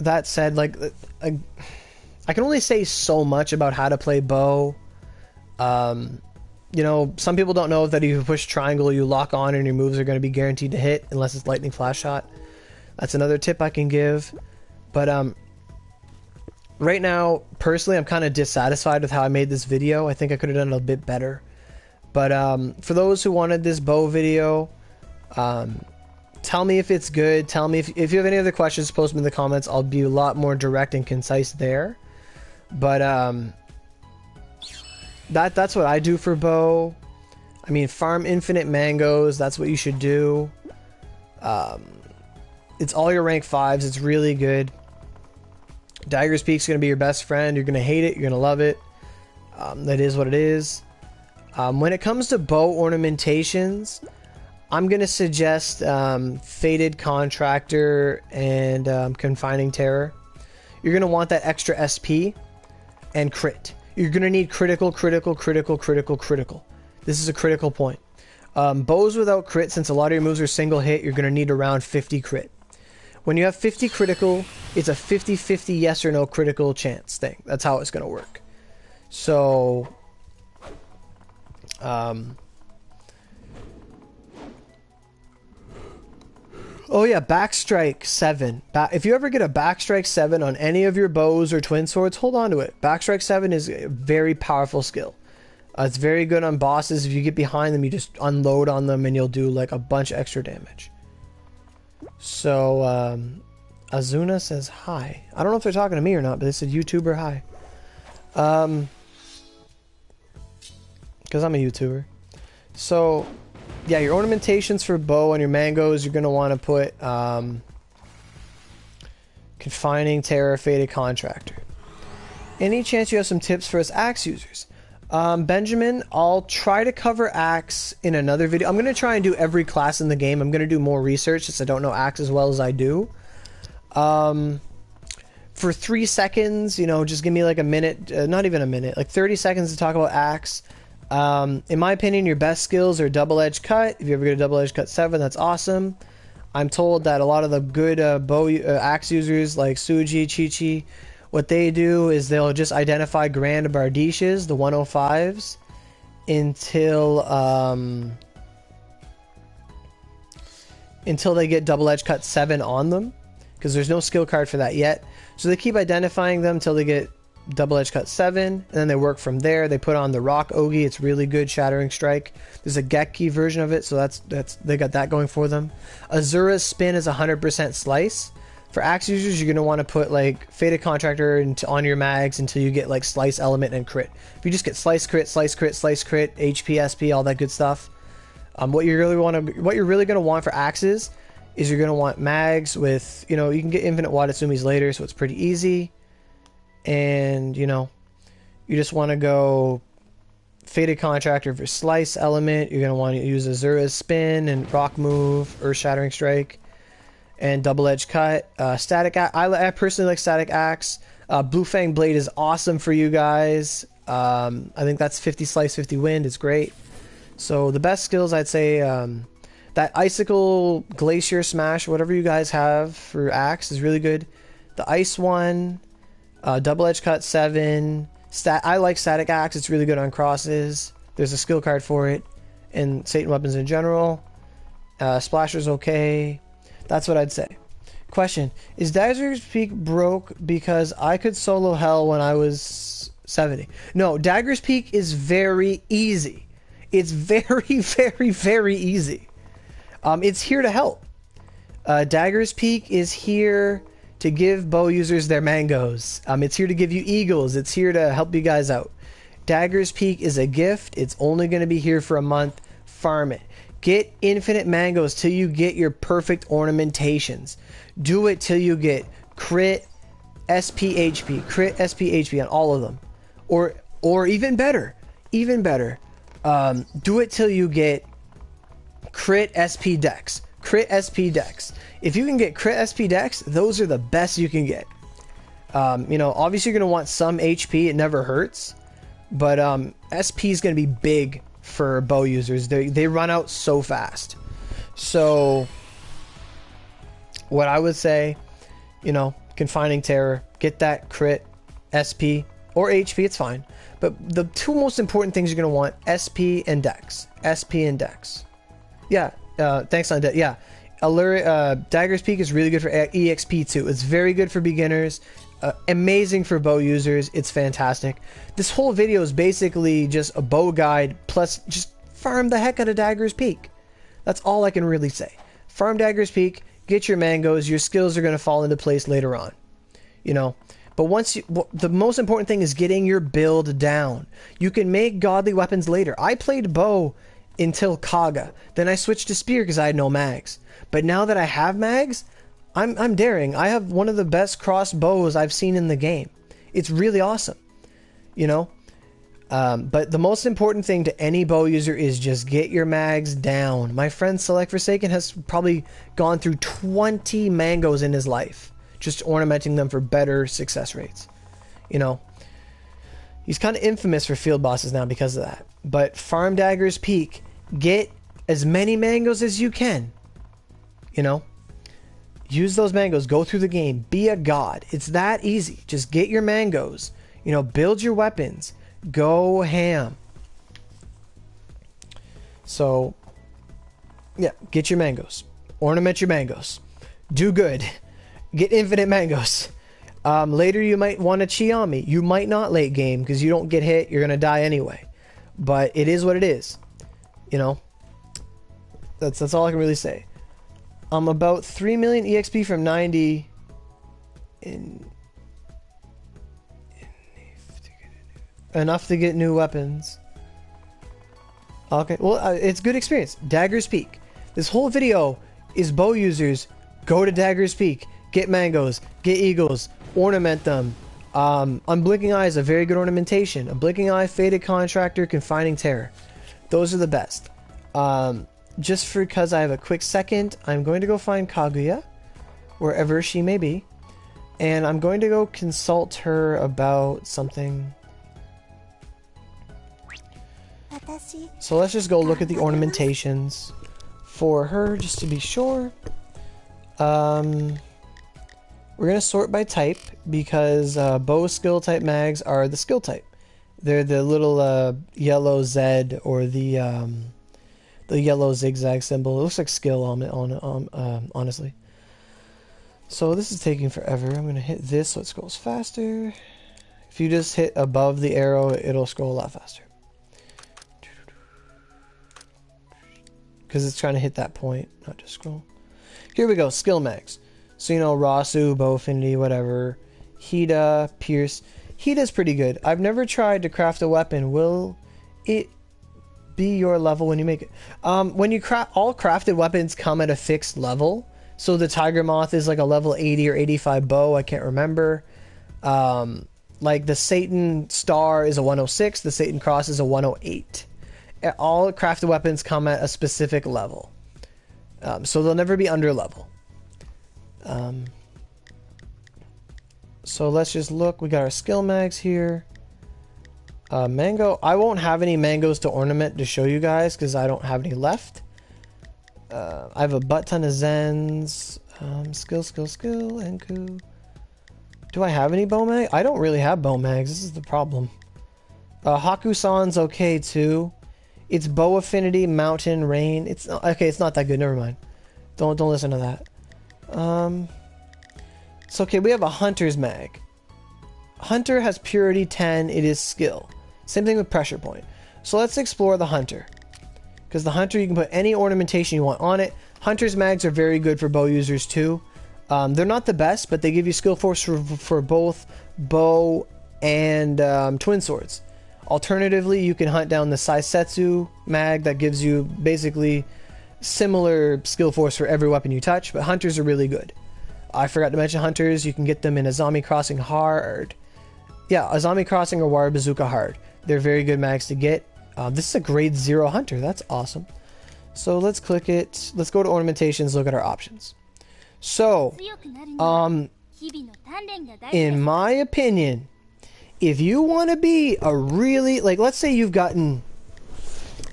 That said, like, I can only say so much about how to play bow. You know, some people don't know that if you push triangle, you lock on and your moves are going to be guaranteed to hit unless it's lightning flash shot. That's another tip I can give. But right now, personally, I'm kind of dissatisfied with how I made this video. I think I could have done it a bit better. But for those who wanted this bow video, tell me if it's good. Tell me if you have any other questions, post them in the comments. I'll be a lot more direct and concise there. But that's what I do for bow. I mean, farm infinite mangoes. That's what you should do. It's all your rank 5s. It's really good. Dagger's Peak's going to be your best friend. You're going to hate it. You're going to love it. That is what it is. When it comes to bow ornamentations, I'm going to suggest Fated Contractor and Confining Terror. You're going to want that extra SP and crit. You're going to need critical, critical, critical, critical, critical. This is a critical point. Bows without crit, since a lot of your moves are single hit, you're going to need around 50 crit. When you have 50 critical, it's a 50-50 yes or no critical chance thing. That's how it's going to work. So, oh yeah, Backstrike 7. If you ever get a Backstrike 7 on any of your bows or twin swords, hold on to it. Backstrike 7 is a very powerful skill. It's very good on bosses. If you get behind them, you just unload on them and you'll do like a bunch of extra damage. So, Azuna says hi. I don't know if they're talking to me or not, but they said YouTuber hi. Because I'm a YouTuber. So, yeah, your ornamentations for bow and your mangoes, you're going to want to put Confining Terror, Fated Contractor. Any chance you have some tips for us axe users? Benjamin, I'll try to cover axe in another video. I'm going to try and do every class in the game. I'm going to do more research since I don't know axe as well as I do. For 3 seconds, you know, just give me like a minute, not even a minute, like 30 seconds to talk about axe. In my opinion, your best skills are double-edged cut. If you ever get a double-edged cut 7, that's awesome. I'm told that a lot of the good bow axe users like Suji, Chi-Chi, what they do is they'll just identify Grand Bardishes, the 105s, until they get double-edged cut 7 on them, because there's no skill card for that yet. So they keep identifying them until they get double-edged cut 7, and then they work from there. They put on the Rock Oogie. It's really good, Shattering Strike. There's a Gekki version of it, so that's they got that going for them. Azura's Spin is 100% slice. For axe users, you're going to want to put like Fated Contractor on your mags until you get like Slice Element and Crit. If you just get Slice Crit, Slice Crit, Slice Crit, HP, SP, all that good stuff. What you're really going to want for axes is you're going to want mags with, you know, you can get Infinite Watatsumis later, so it's pretty easy. And, you know, you just want to go Fated Contractor for Slice Element. You're going to want to use Azura's Spin and Rock Move, Earth Shattering Strike, and Double-Edged Cut. Static Axe. I personally like Static Axe. Blue Fang Blade is awesome for you guys. I think that's 50 Slice, 50 Wind. It's great. So the best skills, I'd say, that Icicle Glacier Smash, whatever you guys have for Axe, is really good. The Ice one, Double-Edged Cut 7. I like Static Axe. It's really good on crosses. There's a skill card for it. And Satan weapons in general. Splasher's okay. That's what I'd say. Question: is Dagger's Peak broke because I could solo hell when I was 70? No, Dagger's Peak is very easy. It's very, very, very easy. It's here to help. Dagger's Peak is here to give bow users their mangoes. It's here to give you eagles. It's here to help you guys out. Dagger's Peak is a gift. It's only going to be here for a month. Farm it. Get infinite mangoes till you get your perfect ornamentations. Do it till you get crit SPHP, crit SPHP on all of them. Or even better, do it till you get crit SP Dex. Crit SP Dex. If you can get crit SP Dex, those are the best you can get. You know, obviously you're going to want some HP. It never hurts. But SP is going to be big for bow users. They run out so fast. So what I would say, you know, Confining Terror, get that crit SP or HP, it's fine. But the two most important things you're going to want, SP and Dex. SP and Dex. Yeah, thanks on Dex. Yeah. Dagger's Peak is really good for EXP too. It's very good for beginners. Amazing for bow users. It's fantastic. This whole video is basically just a bow guide plus just farm the heck out of Dagger's Peak. That's all I can really say. Farm Dagger's Peak, get your mangoes. Your skills are going to fall into place later on. You know, but the most important thing is getting your build down. You can make godly weapons later. I played bow until Kaga. Then I switched to spear because I had no mags. But now that I have mags, I'm daring. I have one of the best crossed bows I've seen in the game. It's really awesome, you know. But the most important thing to any bow user is just get your mags down. My friend Select Forsaken has probably gone through 20 mangoes in his life, just ornamenting them for better success rates. You know, he's kind of infamous for field bosses now because of that. But farm Dagger's Peak, get as many mangoes as you can. You know, use those mangoes, go through the game, be a god. It's that easy. Just get your mangoes, you know, build your weapons, go ham. So, yeah, get your mangoes, ornament your mangoes, do good, get infinite mangoes. Later you might want to chi on me. You might not late game because you don't get hit. You're gonna die anyway. But it is what it is. You know. That's all I can really say. About 3 million EXP from 90. Enough to get new weapons. Okay. Well, it's good experience. Dagger's Peak. This whole video is bow users. Go to Dagger's Peak. Get mangoes. Get eagles. Ornament them. Unblinking Eye is a very good ornamentation. A Blinking Eye, Faded Contractor, Confining Terror. Those are the best. Just because I have a quick second, I'm going to go find Kaguya, wherever she may be. And I'm going to go consult her about something. So let's just go look at the ornamentations for her, just to be sure. We're going to sort by type because bow skill type mags are the skill type. They're the little yellow Z or the yellow zigzag symbol. It looks like skill on honestly. So this is taking forever. I'm going to hit this so it scrolls faster. If you just hit above the arrow, it'll scroll a lot faster. Because it's trying to hit that point, not just scroll. Here we go, skill mags. So, you know, Rasu, Bow Affinity, whatever. Hida, Pierce. Hida's pretty good. I've never tried to craft a weapon. Will it be your level when you make it? When you craft, all crafted weapons come at a fixed level. So the Tiger Moth is like a level 80 or 85 bow. I can't remember. Like the Satan Star is a 106. The Satan Cross is a 108. All crafted weapons come at a specific level. So they'll never be under level. So let's just look. We got our skill mags here. Mango. I won't have any mangoes to ornament to show you guys because I don't have any left. I have a butt ton of Zens. Skill, Enku. Do I have any bow mag? I don't really have bow mags. This is the problem. Haku-san's okay too. It's bow affinity, mountain, rain. It's okay. It's not that good. Never mind. Don't listen to that. It's okay. We have a hunter's mag. Hunter has purity 10. It is skill. Same thing with pressure point. So let's explore the hunter. Because the hunter, you can put any ornamentation you want on it. Hunter's mags are very good for bow users too. They're not the best, but they give you skill force for both bow and twin swords. Alternatively, you can hunt down the Saisetsu mag that gives you basically similar skill force for every weapon you touch, but hunters are really good. I forgot to mention hunters. You can get them in Azami Crossing Hard. Yeah, Azami Crossing or War Bazooka Hard. They're very good mags to get. This is a grade 0 hunter. That's awesome. So let's click it. Let's go to ornamentations, look at our options. So, in my opinion, if you want to be a really, like, let's say you've gotten,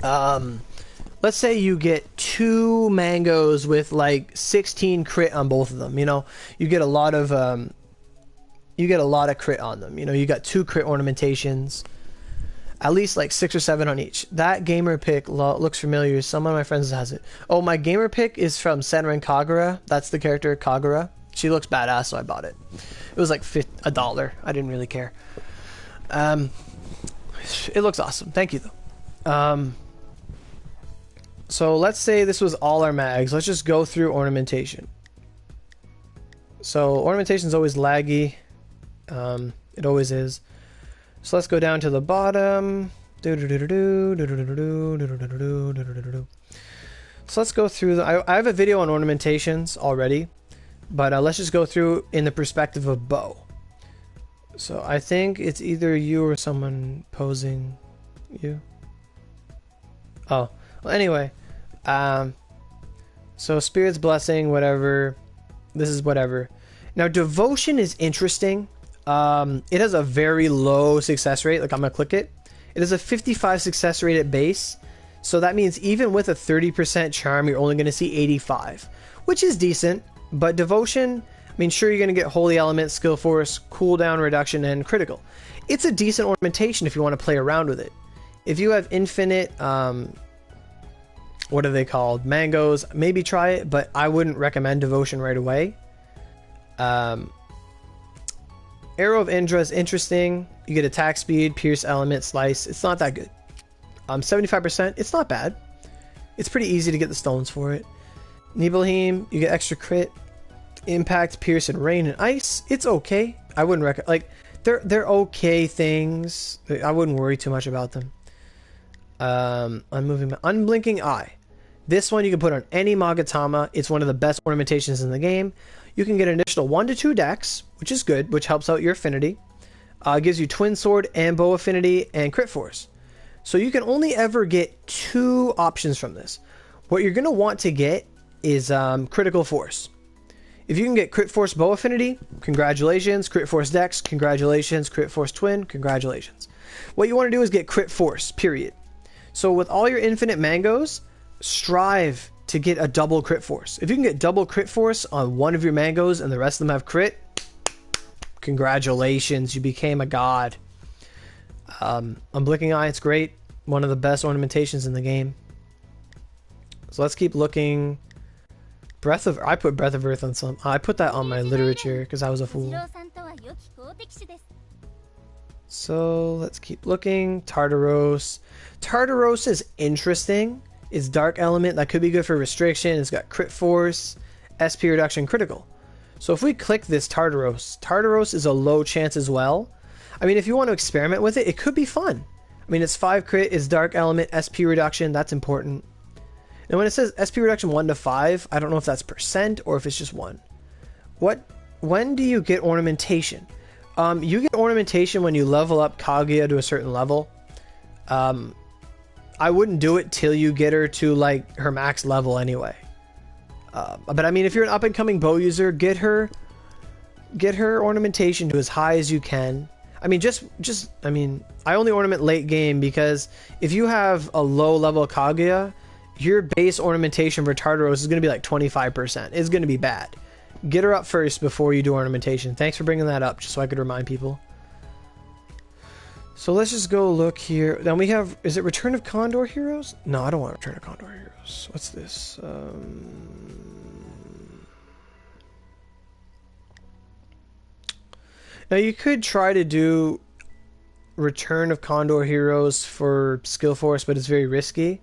let's say you get 2 mangoes with like 16 crit on both of them. You know, you get a lot of crit on them. You know, you got 2 crit ornamentations, at least like 6 or 7 on each. That gamer pick looks familiar. Some of my friends has it. Oh, my gamer pick is from Senran Kagura. That's the character Kagura. She looks badass, so I bought it. It was like $1. I didn't really care. It looks awesome. Thank you though. So let's say this was all our mags. Let's just go through ornamentation. So ornamentation is always laggy. It always is. So let's go down to the bottom. So let's go through I have a video on ornamentations already. But let's just go through in the perspective of bow. So I think it's either you or someone posing you. Oh, well, anyway. So Spirit's Blessing, whatever. This is whatever. Now, Devotion is interesting. It has a very low success rate. Like, I'm going to click it. It has a 55 success rate at base. So that means even with a 30% charm, you're only going to see 85, which is decent. But Devotion, I mean, sure, you're going to get Holy Element, Skill Force, cooldown reduction, and critical. It's a decent ornamentation if you want to play around with it. If you have infinite, what are they called? Mangoes, maybe try it, but I wouldn't recommend Devotion right away. Arrow of Indra is interesting. You get attack speed, pierce element, slice. It's not that good. 75%, it's not bad. It's pretty easy to get the stones for it. Nibelheim, you get extra crit, impact, pierce, and rain and ice. It's okay. I wouldn't recommend. Like, they're okay things. I wouldn't worry too much about them. Unblinking Eye. This one you can put on any Magatama. It's one of the best ornamentations in the game. You can get an additional 1 to 2 decks, which is good, which helps out your affinity. It gives you Twin Sword and Bow Affinity and Crit Force. So you can only ever get 2 options from this. What you're going to want to get is Critical Force. If you can get Crit Force Bow Affinity, congratulations. Crit Force Dex, congratulations. Crit Force Twin, congratulations. What you want to do is get Crit Force, period. So with all your infinite mangoes, strive to get a double Crit Force. If you can get double Crit Force on one of your mangoes and the rest of them have crit, congratulations, you became a god. Unblinking Eye, it's great. One of the best ornamentations in the game. So let's keep looking. I put Breath of Earth on some. I put that on my literature because I was a fool. So let's keep looking. Tartaros. Tartaros is interesting. It's Dark Element. That could be good for restriction. It's got Crit Force, SP Reduction, Critical. So if we click this Tartaros, Tartaros is a low chance as well. I mean, if you want to experiment with it, it could be fun. I mean, it's 5 crit, it's Dark Element, SP Reduction. That's important. And when it says SP Reduction 1 to 5, I don't know if that's percent or if it's just 1. When do you get Ornamentation? You get Ornamentation when you level up Kaguya to a certain level. I wouldn't do it till you get her to like her max level anyway. But I mean, if you're an up and coming bow user, get her Ornamentation to as high as you can. I mean, I only ornament late game because if you have a low level Kaguya, your base ornamentation for Tartaros is going to be like 25%. It's going to be bad. Get her up first before you do ornamentation. Thanks for bringing that up, just so I could remind people. So let's just go look here. Then we have, is it Return of Condor Heroes? No, I don't want Return of Condor Heroes. What's this? Now you could try to do Return of Condor Heroes for Skill Force, but it's very risky.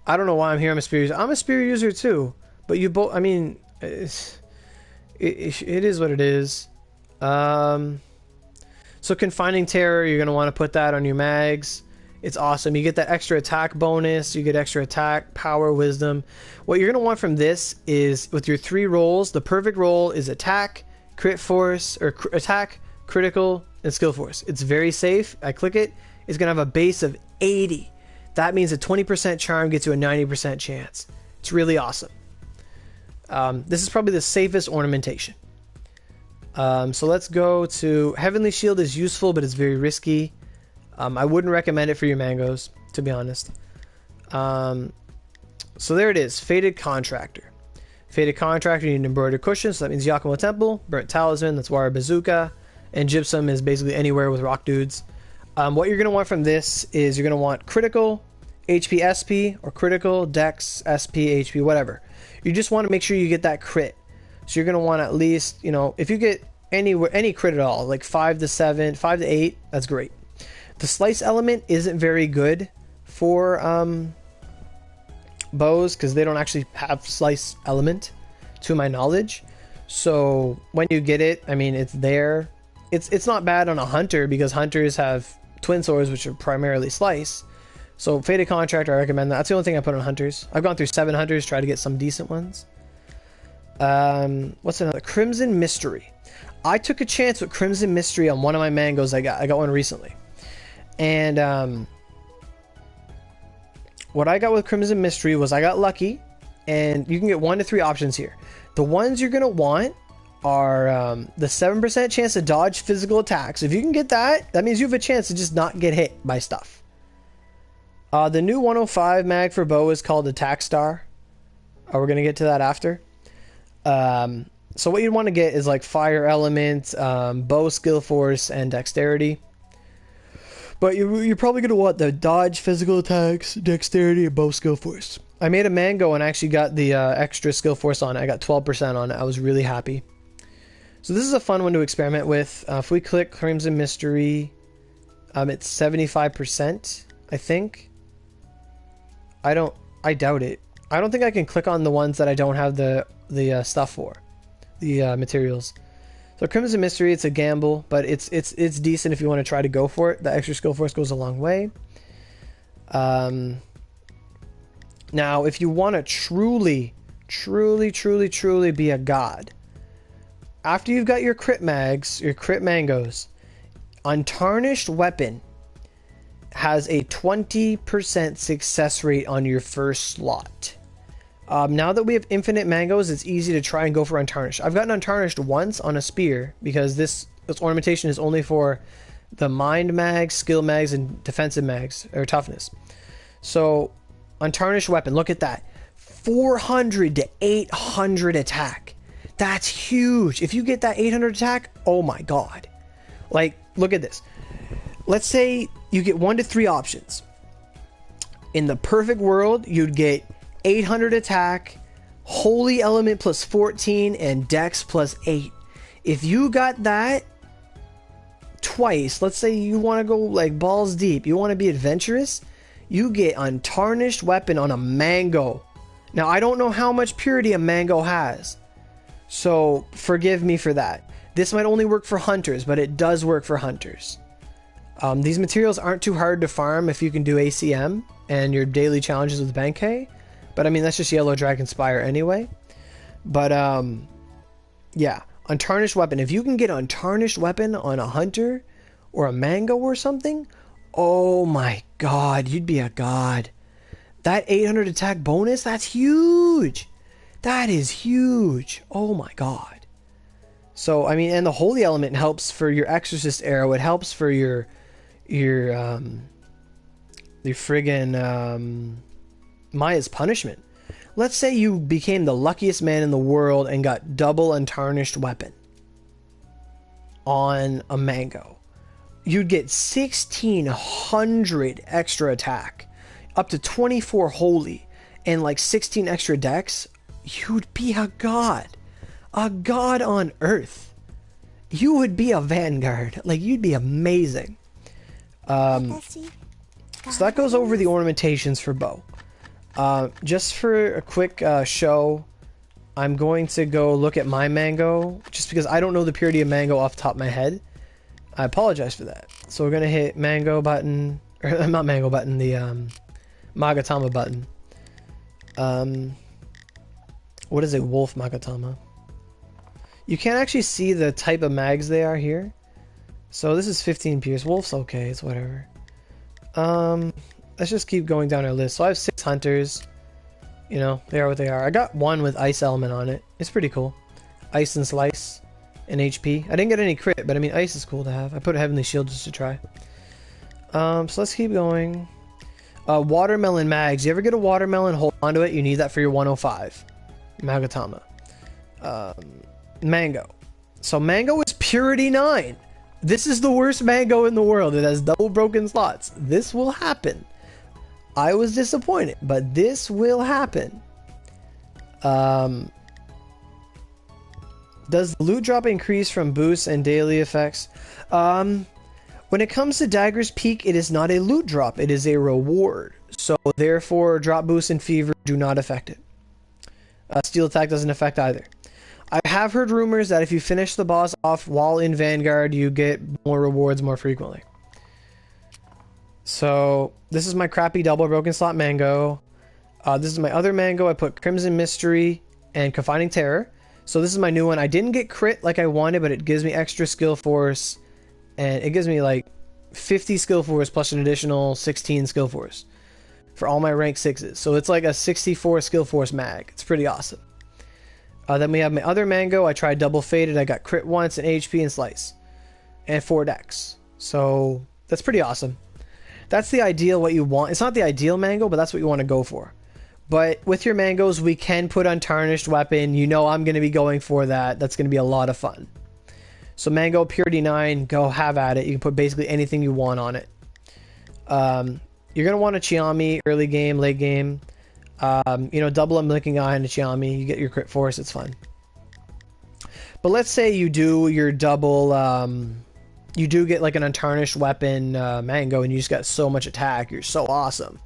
I don't know why I'm here. I'm a Spear user. I'm a Spear user too. But you both, I mean, it is what it is. So Confining Terror, you're going to want to put that on your mags. It's awesome. You get that extra attack bonus. You get extra attack, power, wisdom. What you're going to want from this is, with your 3 rolls, the perfect roll is attack, crit force, or attack, critical, and skill force. It's very safe. I click it. It's going to have a base of 80. That means a 20% charm gets you a 90% chance. It's really awesome. This is probably the safest ornamentation. So let's go to Heavenly Shield is useful, but it's very risky. I wouldn't recommend it for your mangoes, to be honest. So there it is, Fated Contractor. Fated Contractor, you need an embroidered cushion, so that means Yakumo Temple, Burnt Talisman, that's Wara Bazooka, and Gypsum is basically anywhere with rock dudes. What you're going to want from this is you're going to want critical, HP SP, or critical, Dex, SP, HP, whatever. You just want to make sure you get that crit. So you're going to want at least, you know, if you get any crit at all, like 5 to 7, 5 to 8, that's great. The slice element isn't very good for bows because they don't actually have slice element to my knowledge. So when you get it, I mean, it's there. It's not bad on a hunter because hunters have twin swords, which are primarily slice. So Fated Contractor, I recommend that. That's the only thing I put on hunters. I've gone through 7 hunters, tried to get some decent ones. What's another? Crimson Mystery. I took a chance with Crimson Mystery on one of my mangoes I got. I got one recently. And what I got with Crimson Mystery was I got lucky, and you can get 1 to 3 options here. The ones you're going to want are the 7% chance to dodge physical attacks. If you can get that, that means you have a chance to just not get hit by stuff. The new 105 mag for bow is called Attack Star. We're going to get to that after. So what you want to get is like Fire Element, Bow Skill Force, and Dexterity. But you're probably going to want the Dodge Physical Attacks, Dexterity, and Bow Skill Force. I made a mango and actually got the extra Skill Force on it. I got 12% on it. I was really happy. So this is a fun one to experiment with. If we click Crimson Mystery, it's 75%, I think. I doubt it. I don't think I can click on the ones that I don't have the stuff for. The materials. So Crimson Mystery, it's a gamble, but it's decent if you want to try to go for it. The extra skill force goes a long way. Now, if you want to truly be a god, after you've got your crit mags, your crit mangoes, Untarnished Weapon has a 20% success rate on your first slot. Now that we have infinite mangoes, it's easy to try and go for Untarnished. I've gotten Untarnished once on a spear because this ornamentation is only for the mind mags, skill mags, and defensive mags, or toughness. So, Untarnished Weapon, look at that. 400 to 800 attack. That's huge. If you get that 800 attack, oh my god. Like, look at this. Let's say you get 1 to 3 options. In the perfect world, you'd get 800 attack, Holy Element plus 14, and Dex plus 8. If you got that twice, let's say you want to go like balls deep, you want to be adventurous, you get Untarnished Weapon on a mango. Now, I don't know how much purity a mango has, so forgive me for that. This might only work for hunters, but it does work for hunters. These materials aren't too hard to farm if you can do ACM and your daily challenges with Bankei. But I mean, that's just Yellow Dragon Spire anyway. But yeah, Untarnished Weapon. If you can get Untarnished Weapon on a hunter or a mango or something, oh my god, you'd be a god. That 800 attack bonus, that's huge. That is huge. Oh my god. So, I mean, and the Holy Element helps for your Exorcist arrow. It helps for your friggin' Maya's Punishment. Let's say you became the luckiest man in the world and got double Untarnished Weapon on a mango. You'd get 1600 extra attack, up to 24 holy, and like 16 extra dex. You'd be a god. A god on earth. You would be a vanguard. Like, you'd be amazing. So that goes over the ornamentations for bow. Just for a quick show, I'm going to go look at my mango, just because I don't know the purity of mango off the top of my head. I apologize for that. So we're going to hit mango button, or not mango button, the magatama button. What is a wolf magatama? You can't actually see the type of mags they are here. So this is 15 pierce. Wolf's okay, it's whatever. Let's just keep going down our list. So I have 6 hunters. You know, they are what they are. I got one with ice element on it. It's pretty cool. Ice and slice and HP. I didn't get any crit, but I mean, ice is cool to have. I put a heavenly shield just to try. So let's keep going. Watermelon mags. You ever get a watermelon, hold onto it? You need that for your 105. Magatama. Mango. So mango is purity 9. This is the worst mango in the world. It has double broken slots. This will happen. I was disappointed, but this will happen. Does the loot drop increase from boosts and daily effects? When it comes to Dagger's Peak, it is not a loot drop. It is a reward. So therefore, drop boost and fever do not affect it. Steel attack doesn't affect either. I have heard rumors that if you finish the boss off while in Vanguard, you get more rewards more frequently. So, this is my crappy double broken slot mango. This is my other mango. I put Crimson Mystery and Confining Terror. So this is my new one. I didn't get crit like I wanted, but it gives me extra skill force, and it gives me like 50 skill force plus an additional 16 skill force for all my rank 6s. So it's like a 64 skill force mag. It's pretty awesome. Then we have my other mango. I tried double faded. I got crit once and HP and slice and 4 dex. So that's pretty awesome. That's the ideal, what you want. It's not the ideal mango, but that's what you want to go for. But with your mangoes, we can put Untarnished Weapon. You know I'm going to be going for that. That's going to be a lot of fun. So Mango Purity 9, go have at it. You can put basically anything you want on it. You're going to want a Chiami early game, late game. You know, double a Blinking Eye and a Chiami. You get your crit force. It's fun. But let's say you do your double... you do get like an Untarnished Weapon Mango and you just got so much attack. You're so awesome.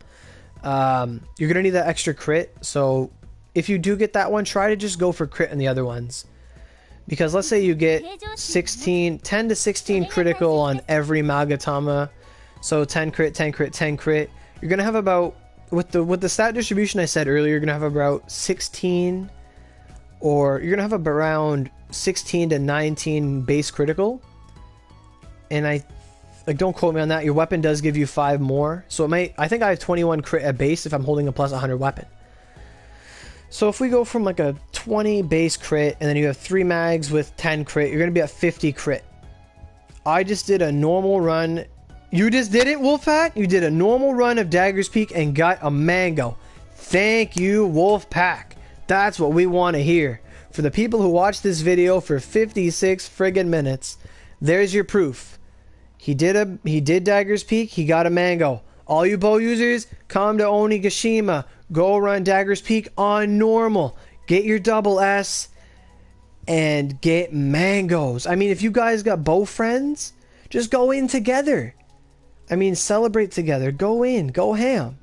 You're gonna need that extra crit, so if you do get that one, try to just go for crit in the other ones, because let's say you get 10 to 16 critical on every magatama, so 10 crit, 10 crit, 10 crit. You're gonna have about, with the stat distribution I said earlier, you're gonna have about 16, or you're gonna have around 16 to 19 base critical, and like, don't quote me on that. Your weapon does give you 5 more. So it might... I think I have 21 crit at base if I'm holding a plus 100 weapon. So if we go from like a 20 base crit and then you have 3 mags with 10 crit, you're going to be at 50 crit. I just did a normal run. You just did it, Wolfpack? You did a normal run of Dagger's Peak and got a mango. Thank you, Wolfpack. That's what we want to hear. For the people who watched this video for 56 friggin' minutes, there's your proof. He did Dagger's Peak, he got a mango. All you bow users, come to Onigashima. Go run Dagger's Peak on normal. Get your double S and get mangoes. I mean, if you guys got bow friends, just go in together. I mean, celebrate together. Go in, go ham.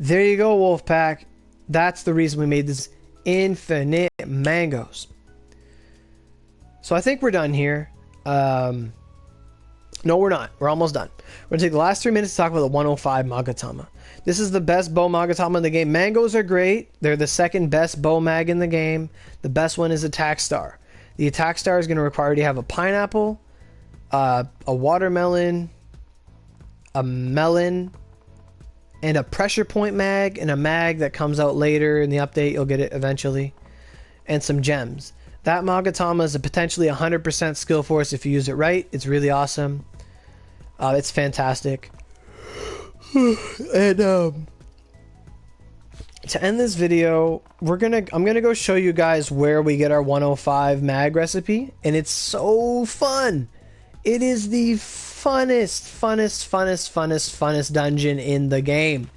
There you go, Wolfpack. That's the reason we made this infinite mangoes. So I think we're done here. No, we're not. We're almost done. We're going to take the last 3 minutes to talk about the 105 Magatama. This is the best bow Magatama in the game. Mangoes are great. They're the second best bow mag in the game. The best one is Attack Star. The Attack Star is going to require you to have a pineapple, a watermelon, a melon, and a pressure point mag, and a mag that comes out later in the update. You'll get it eventually. And some gems. That Magatama is a potentially 100% skill force if you use it right. It's really awesome. It's fantastic. And to end this video, I'm gonna go show you guys where we get our 105 mag recipe, and it's so fun. It is the funnest dungeon in the game.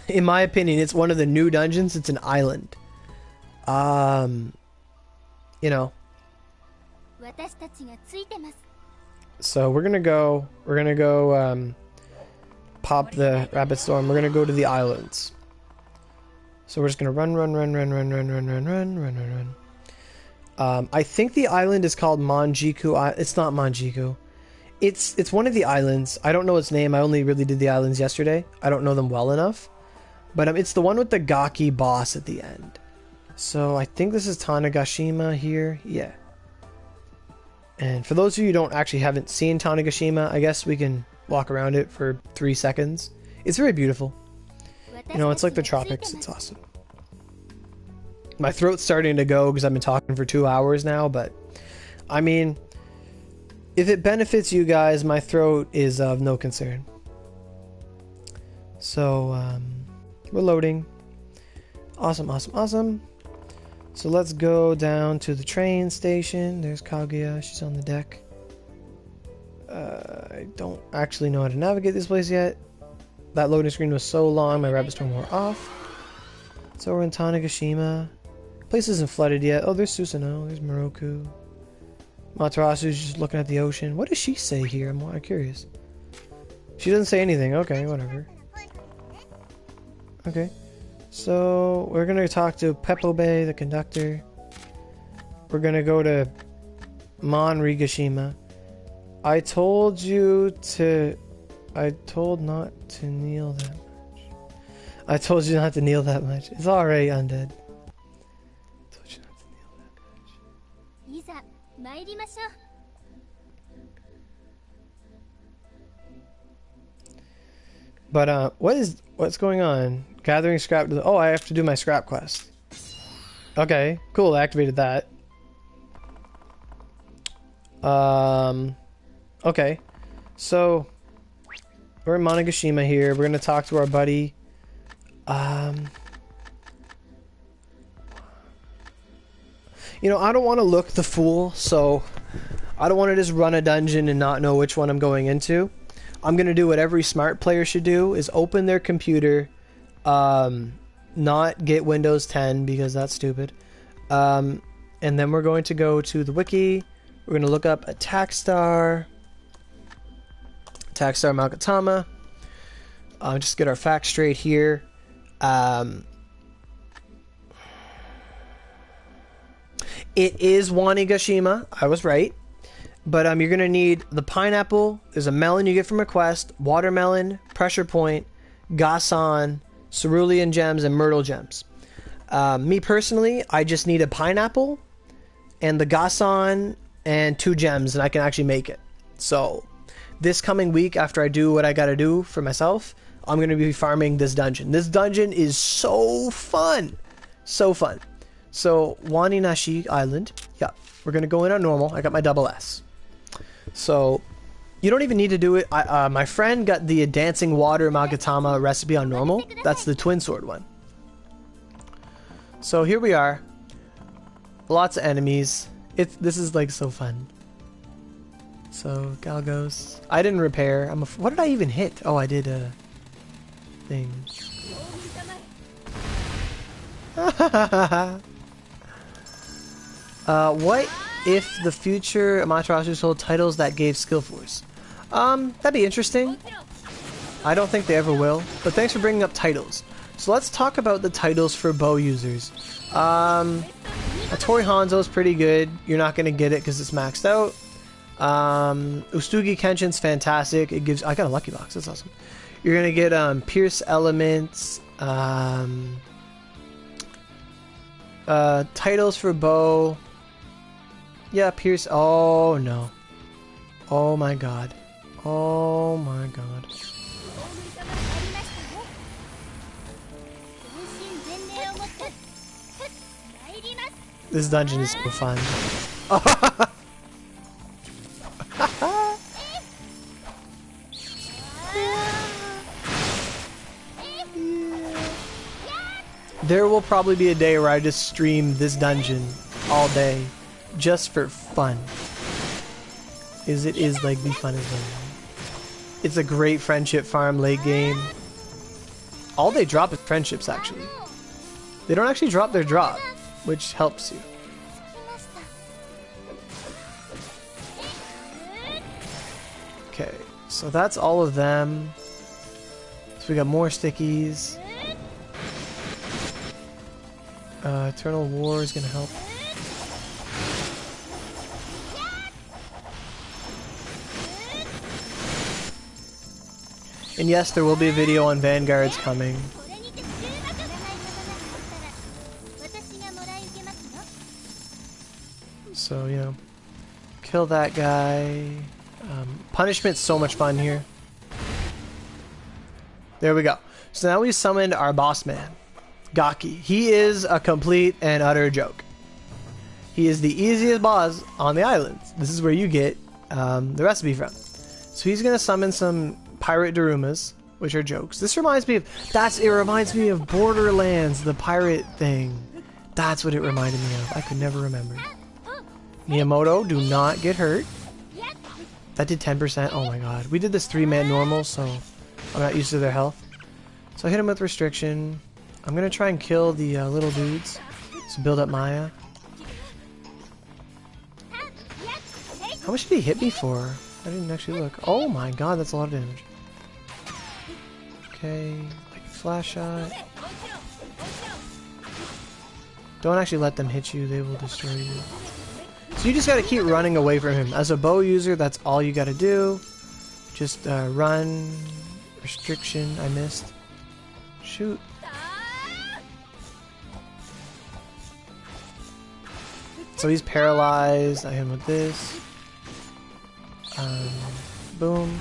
In my opinion, it's one of the new dungeons. It's an island. You know. So we're gonna go pop the Rapid Storm. We're gonna go to the islands. So we're just gonna run. I think the island is called Manjiku. It's not Manjiku. It's one of the islands. I don't know its name. I only really did the islands yesterday. I don't know them well enough. But it's the one with the Gaki boss at the end. So I think this is Tanegashima here. Yeah. And for those of you who haven't seen Tanegashima, I guess we can walk around it for 3 seconds. It's very beautiful. You know, it's like the tropics. It's awesome. My throat's starting to go because I've been talking for 2 hours now, but I mean, if it benefits you guys, my throat is of no concern. So, we're loading. Awesome. So let's go down to the train station. There's Kaguya. She's on the deck. I don't actually know how to navigate this place yet. That loading screen was so long, my Rapid Storm wore off. So we're in Tanegashima. Place isn't flooded yet. Oh, there's Susanoo. There's Moroku. Matarasu's just looking at the ocean. What does she say here? I'm curious. She doesn't say anything. Okay, whatever. Okay. So we're gonna talk to Peppo Bay, the conductor. We're gonna go to Manrigashima. I told not to kneel that much. I told you not to kneel that much. It's alright, undead. I told you not to kneel But what's going on? Gathering scrap. Oh, I have to do my scrap quest. Okay, cool. I activated that. Okay. So we're in Monogashima here. We're gonna talk to our buddy. You know, I don't want to look the fool, so I don't want to just run a dungeon and not know which one I'm going into. I'm gonna do what every smart player should do: is open their computer, not get Windows 10 because that's stupid. And then we're going to go to the wiki. We're gonna look up Attack Star Magatama. Just get our facts straight here. It is Onigashima. I was right. But you're going to need the pineapple. There's a melon you get from a quest. Watermelon, pressure point, Gasan, cerulean gems, and myrtle gems. Me personally, I just need a pineapple and the Gasan and 2 gems, and I can actually make it. So this coming week, after I do what I got to do for myself, I'm going to be farming this dungeon. This dungeon is so fun. So fun. So, Waninashi Island. Yeah, we're going to go in on normal. I got my double S. So, you don't even need to do it. My friend got the Dancing Water Magatama recipe on normal. That's the twin sword one. So, here we are. Lots of enemies. This is like so fun. So, Galgos. I didn't repair. What did I even hit? Oh, I did things. What if the future Amaterasu sold titles that gave skill force? That'd be interesting. I don't think they ever will, but thanks for bringing up titles. So let's talk about the titles for bow users. Tori Hanzo's pretty good. You're not gonna get it because it's maxed out. Ustugi Kenshin's fantastic. It gives. I got a lucky box. That's awesome. You're gonna get Pierce Elements. Titles for bow. Yeah, Pierce. Oh no. Oh my god. Oh my god. This dungeon is so fun. There will probably be a day where I just stream this dungeon all day, just for fun. It is like the funnest thing. It's a great friendship farm late game. All they drop is friendships, actually. They don't actually drop their drop, which helps you. Okay, so that's all of them. So we got more stickies. Eternal War is gonna help. And yes, there will be a video on Vanguards coming. So, you know, kill that guy. Punishment's so much fun here. There we go. So now we've summoned our boss man, Gaki. He is a complete and utter joke. He is the easiest boss on the island. This is where you get the recipe from. So he's gonna summon some pirate Darumas, which are jokes. This reminds me of it reminds me of Borderlands, the pirate thing. That's what it reminded me of. I could never remember. Miyamoto, do not get hurt. That did 10%. Oh my god. We did this 3-man normal, so I'm not used to their health. So I hit him with restriction. I'm gonna try and kill the little dudes. So build up Maya. How much did he hit me for? I didn't actually look. Oh my god, that's a lot of damage. Okay, like flash shot. Don't actually let them hit you, they will destroy you. So you just gotta keep running away from him. As a bow user, that's all you gotta do. Just run. Restriction, I missed. Shoot. So he's paralyzed. I hit him with this. Boom.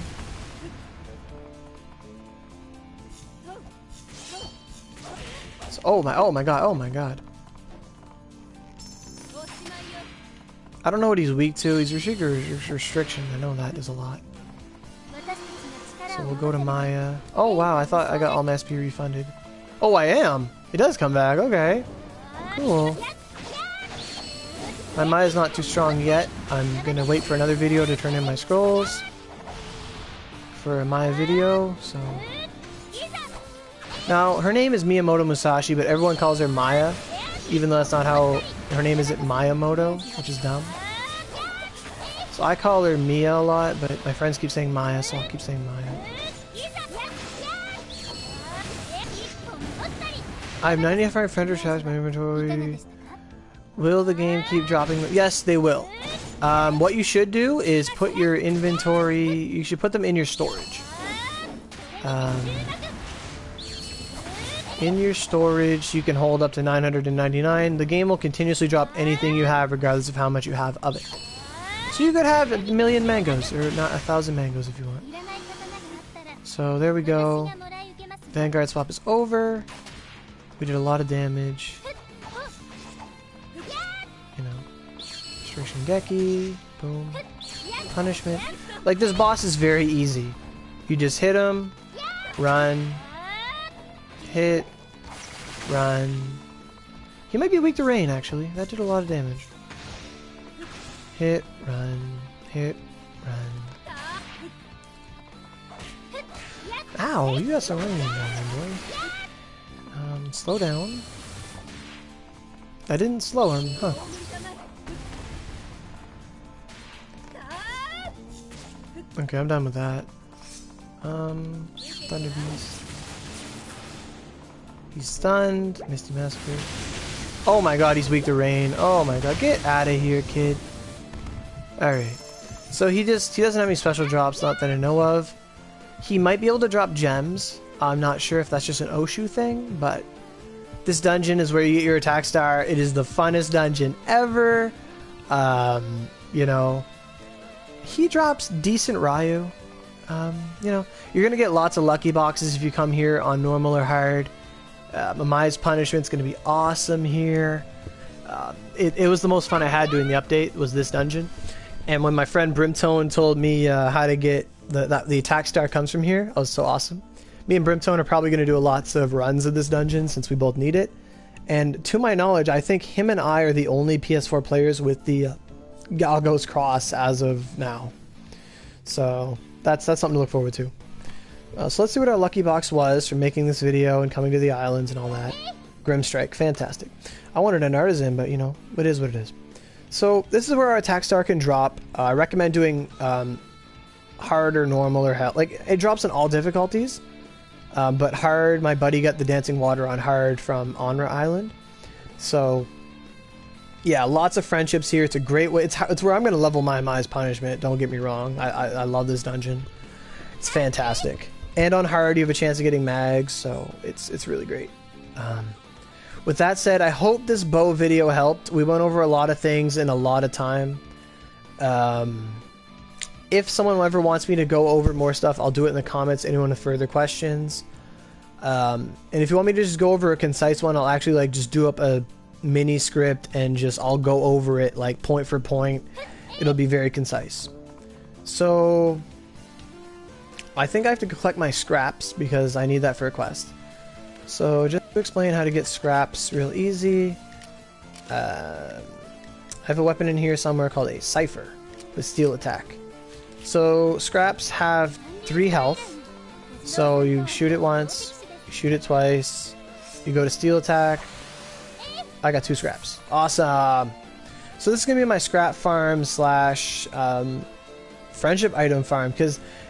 So, oh my god. I don't know what he's weak to. He's restriction. I know that is a lot. So we'll go to Maya. Oh wow, I thought I got all my SP refunded. Oh, I am. It does come back. Okay. Cool. My Maya's not too strong yet. I'm gonna wait for another video to turn in my scrolls for a Maya video. So now her name is Miyamoto Musashi, but everyone calls her Maya, even though that's not how her name isn't Miyamoto, which is dumb. So I call her Mia a lot, but my friends keep saying Maya, so I'll keep saying Maya. I have 95 friendly chats in my inventory. Will the game keep dropping them? Yes, they will. What you should do is put your inventory, you should put them in your storage. In your storage, you can hold up to 999. The game will continuously drop anything you have, regardless of how much you have of it. So you could have 1,000,000 mangoes, or not 1,000 mangoes if you want. So there we go. Vanguard swap is over. We did a lot of damage. You know, Restriction Geki, boom, punishment. Like, this boss is very easy. You just hit him, run, hit, run. He might be weak to rain, actually. That did a lot of damage. Hit, run, hit, run. Ow, you got some rain down there, boy. Slow down. I didn't slow him, huh? Okay, I'm done with that. Thunder Beast. He's stunned. Misty Massacre. Oh my god, he's weak to rain. Oh my god, get out of here, kid. Alright. So he doesn't have any special drops, not that I know of. He might be able to drop gems. I'm not sure if that's just an Oshu thing, but this dungeon is where you get your attack star. It is the funnest dungeon ever. You know, he drops decent Ryu. You know, you're gonna get lots of lucky boxes if you come here on normal or hard. Maya's punishment's gonna be awesome here. It was the most fun I had doing the update, was this dungeon. And when my friend Brimtone told me how to get the attack star comes from here, I was so awesome. Me and Brimtone are probably going to do lots of runs of this dungeon since we both need it. And to my knowledge, I think him and I are the only PS4 players with the Galgos Cross as of now. So that's something to look forward to. So let's see what our lucky box was for making this video and coming to the islands and all that. Grimstrike, fantastic. I wanted an artisan, but you know, it is what it is. So this is where our attack star can drop. I recommend doing hard or normal or hell. Like, it drops in all difficulties. But hard, my buddy got the dancing water on hard from Onra Island. So, yeah, lots of friendships here. It's a great way. It's where I'm going to level my Maya's punishment. Don't get me wrong. I love this dungeon. It's fantastic. And on hard, you have a chance of getting mags, so it's really great. With that said, I hope this bow video helped. We went over a lot of things in a lot of time. If someone ever wants me to go over more stuff, I'll do it in the comments. Anyone with further questions. And if you want me to just go over a concise one, I'll actually like just do up a mini script and I'll go over it like point for point. It'll be very concise. So I think I have to collect my scraps because I need that for a quest. So just to explain how to get scraps real easy. I have a weapon in here somewhere called a Cipher with steel attack. So scraps have 3 health. So you shoot it once, you shoot it twice, you go to steel attack. I got 2 scraps. Awesome. So this is gonna be my scrap farm slash friendship item farm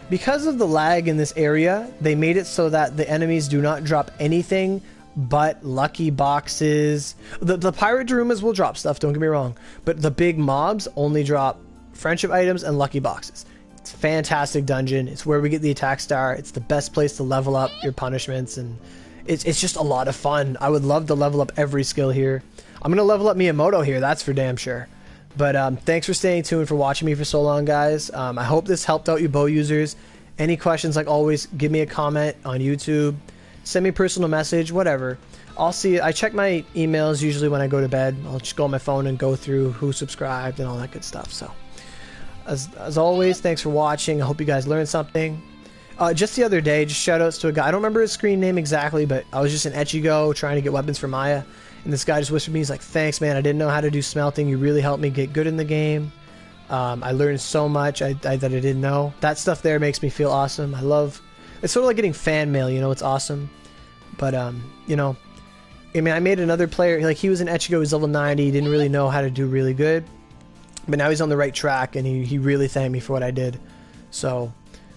because of the lag in this area, they made it so that the enemies do not drop anything but lucky boxes. The pirate Darumas will drop stuff, don't get me wrong, but the big mobs only drop friendship items and lucky boxes. It's a fantastic dungeon. It's where we get the attack star. It's the best place to level up your punishments, and it's just a lot of fun. I would love to level up every skill here. I'm gonna level up Miyamoto here, that's for damn sure. But thanks for staying tuned, for watching me for so long, guys. I hope this helped out you bow users. Any questions, like always, give me a comment on YouTube. Send me a personal message, whatever. I'll see it. I check my emails usually when I go to bed. I'll just go on my phone and go through who subscribed and all that good stuff. So, as always, thanks for watching. I hope you guys learned something. Just the other day, just shoutouts to a guy. I don't remember his screen name exactly, but I was just in Echigo trying to get weapons for Maya. And this guy just whispered me, he's like, thanks, man. I didn't know how to do smelting. You really helped me get good in the game. I learned so much that I didn't know. That stuff there makes me feel awesome. I love... It's sort of like getting fan mail, you know? It's awesome. But, you know... I mean, I made another player... Like, he was in Echigo. He was level 90. He didn't really know how to do really good. But now he's on the right track, and he really thanked me for what I did. So...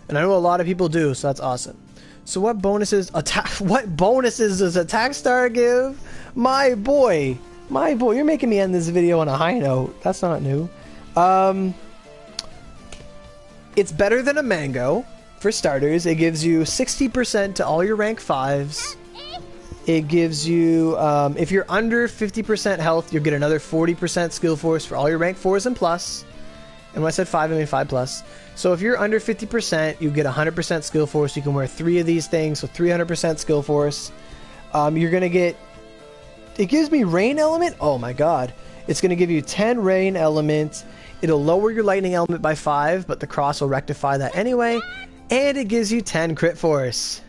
And I know a lot of people do, so that's awesome. So what bonuses does Attack Star give? My boy, you're making me end this video on a high note. That's not new. It's better than a mango, for starters. It gives you 60% to all your rank 5s. It gives you, if you're under 50% health, you'll get another 40% skill force for all your rank 4s and plus. And when I said 5, I mean 5 plus. So if you're under 50%, you get 100% skill force. You can wear 3 of these things, so 300% skill force. You're going to get... It gives me rain element? Oh my god. It's going to give you 10 rain element. It'll lower your lightning element by 5, but the cross will rectify that anyway. And it gives you 10 crit force.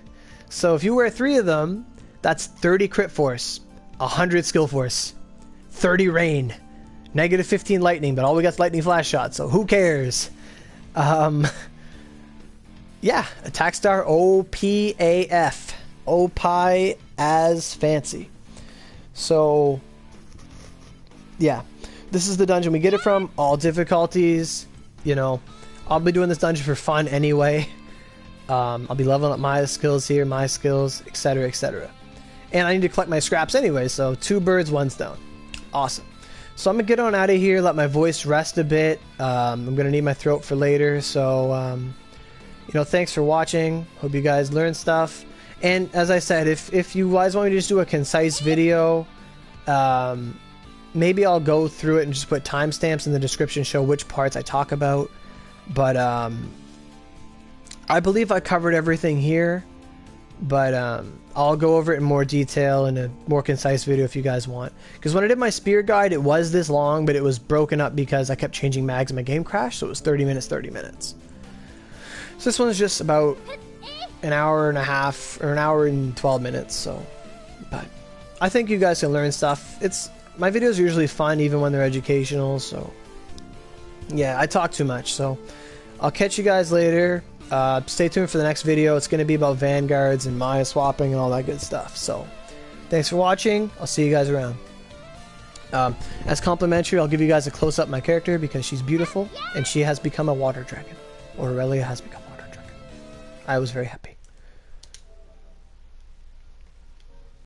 So if you wear 3 of them, that's 30 crit force, 100 skill force, 30 rain. Negative 15 lightning, but all we got is lightning flash shot, so who cares? Yeah, Attack Star OPAF. OPI as fancy. So, yeah. This is the dungeon we get it from. All difficulties. You know, I'll be doing this dungeon for fun anyway. I'll be leveling up my skills here, my skills, etc., etc. And I need to collect my scraps anyway, so 2 birds, 1 stone. Awesome. So I'm going to get on out of here, let my voice rest a bit. I'm going to need my throat for later. So, you know, thanks for watching. Hope you guys learned stuff. And as I said, if you guys want me to just do a concise video, maybe I'll go through it and just put timestamps in the description, show which parts I talk about. But I believe I covered everything here. But I'll go over it in more detail in a more concise video if you guys want. Because when I did my spear guide, it was this long, but it was broken up because I kept changing mags and my game crashed, so it was 30 minutes, 30 minutes. So this one's just about an hour and a half, or an hour and 12 minutes, so... But I think you guys can learn stuff. My videos are usually fun, even when they're educational, so... Yeah, I talk too much, so... I'll catch you guys later. Stay tuned for the next video. It's going to be about vanguards and Maya swapping and all that good stuff. So, thanks for watching. I'll see you guys around. As complimentary, I'll give you guys a close-up of my character because she's beautiful and she has become a water dragon. Or Aurelia has become a water dragon. I was very happy.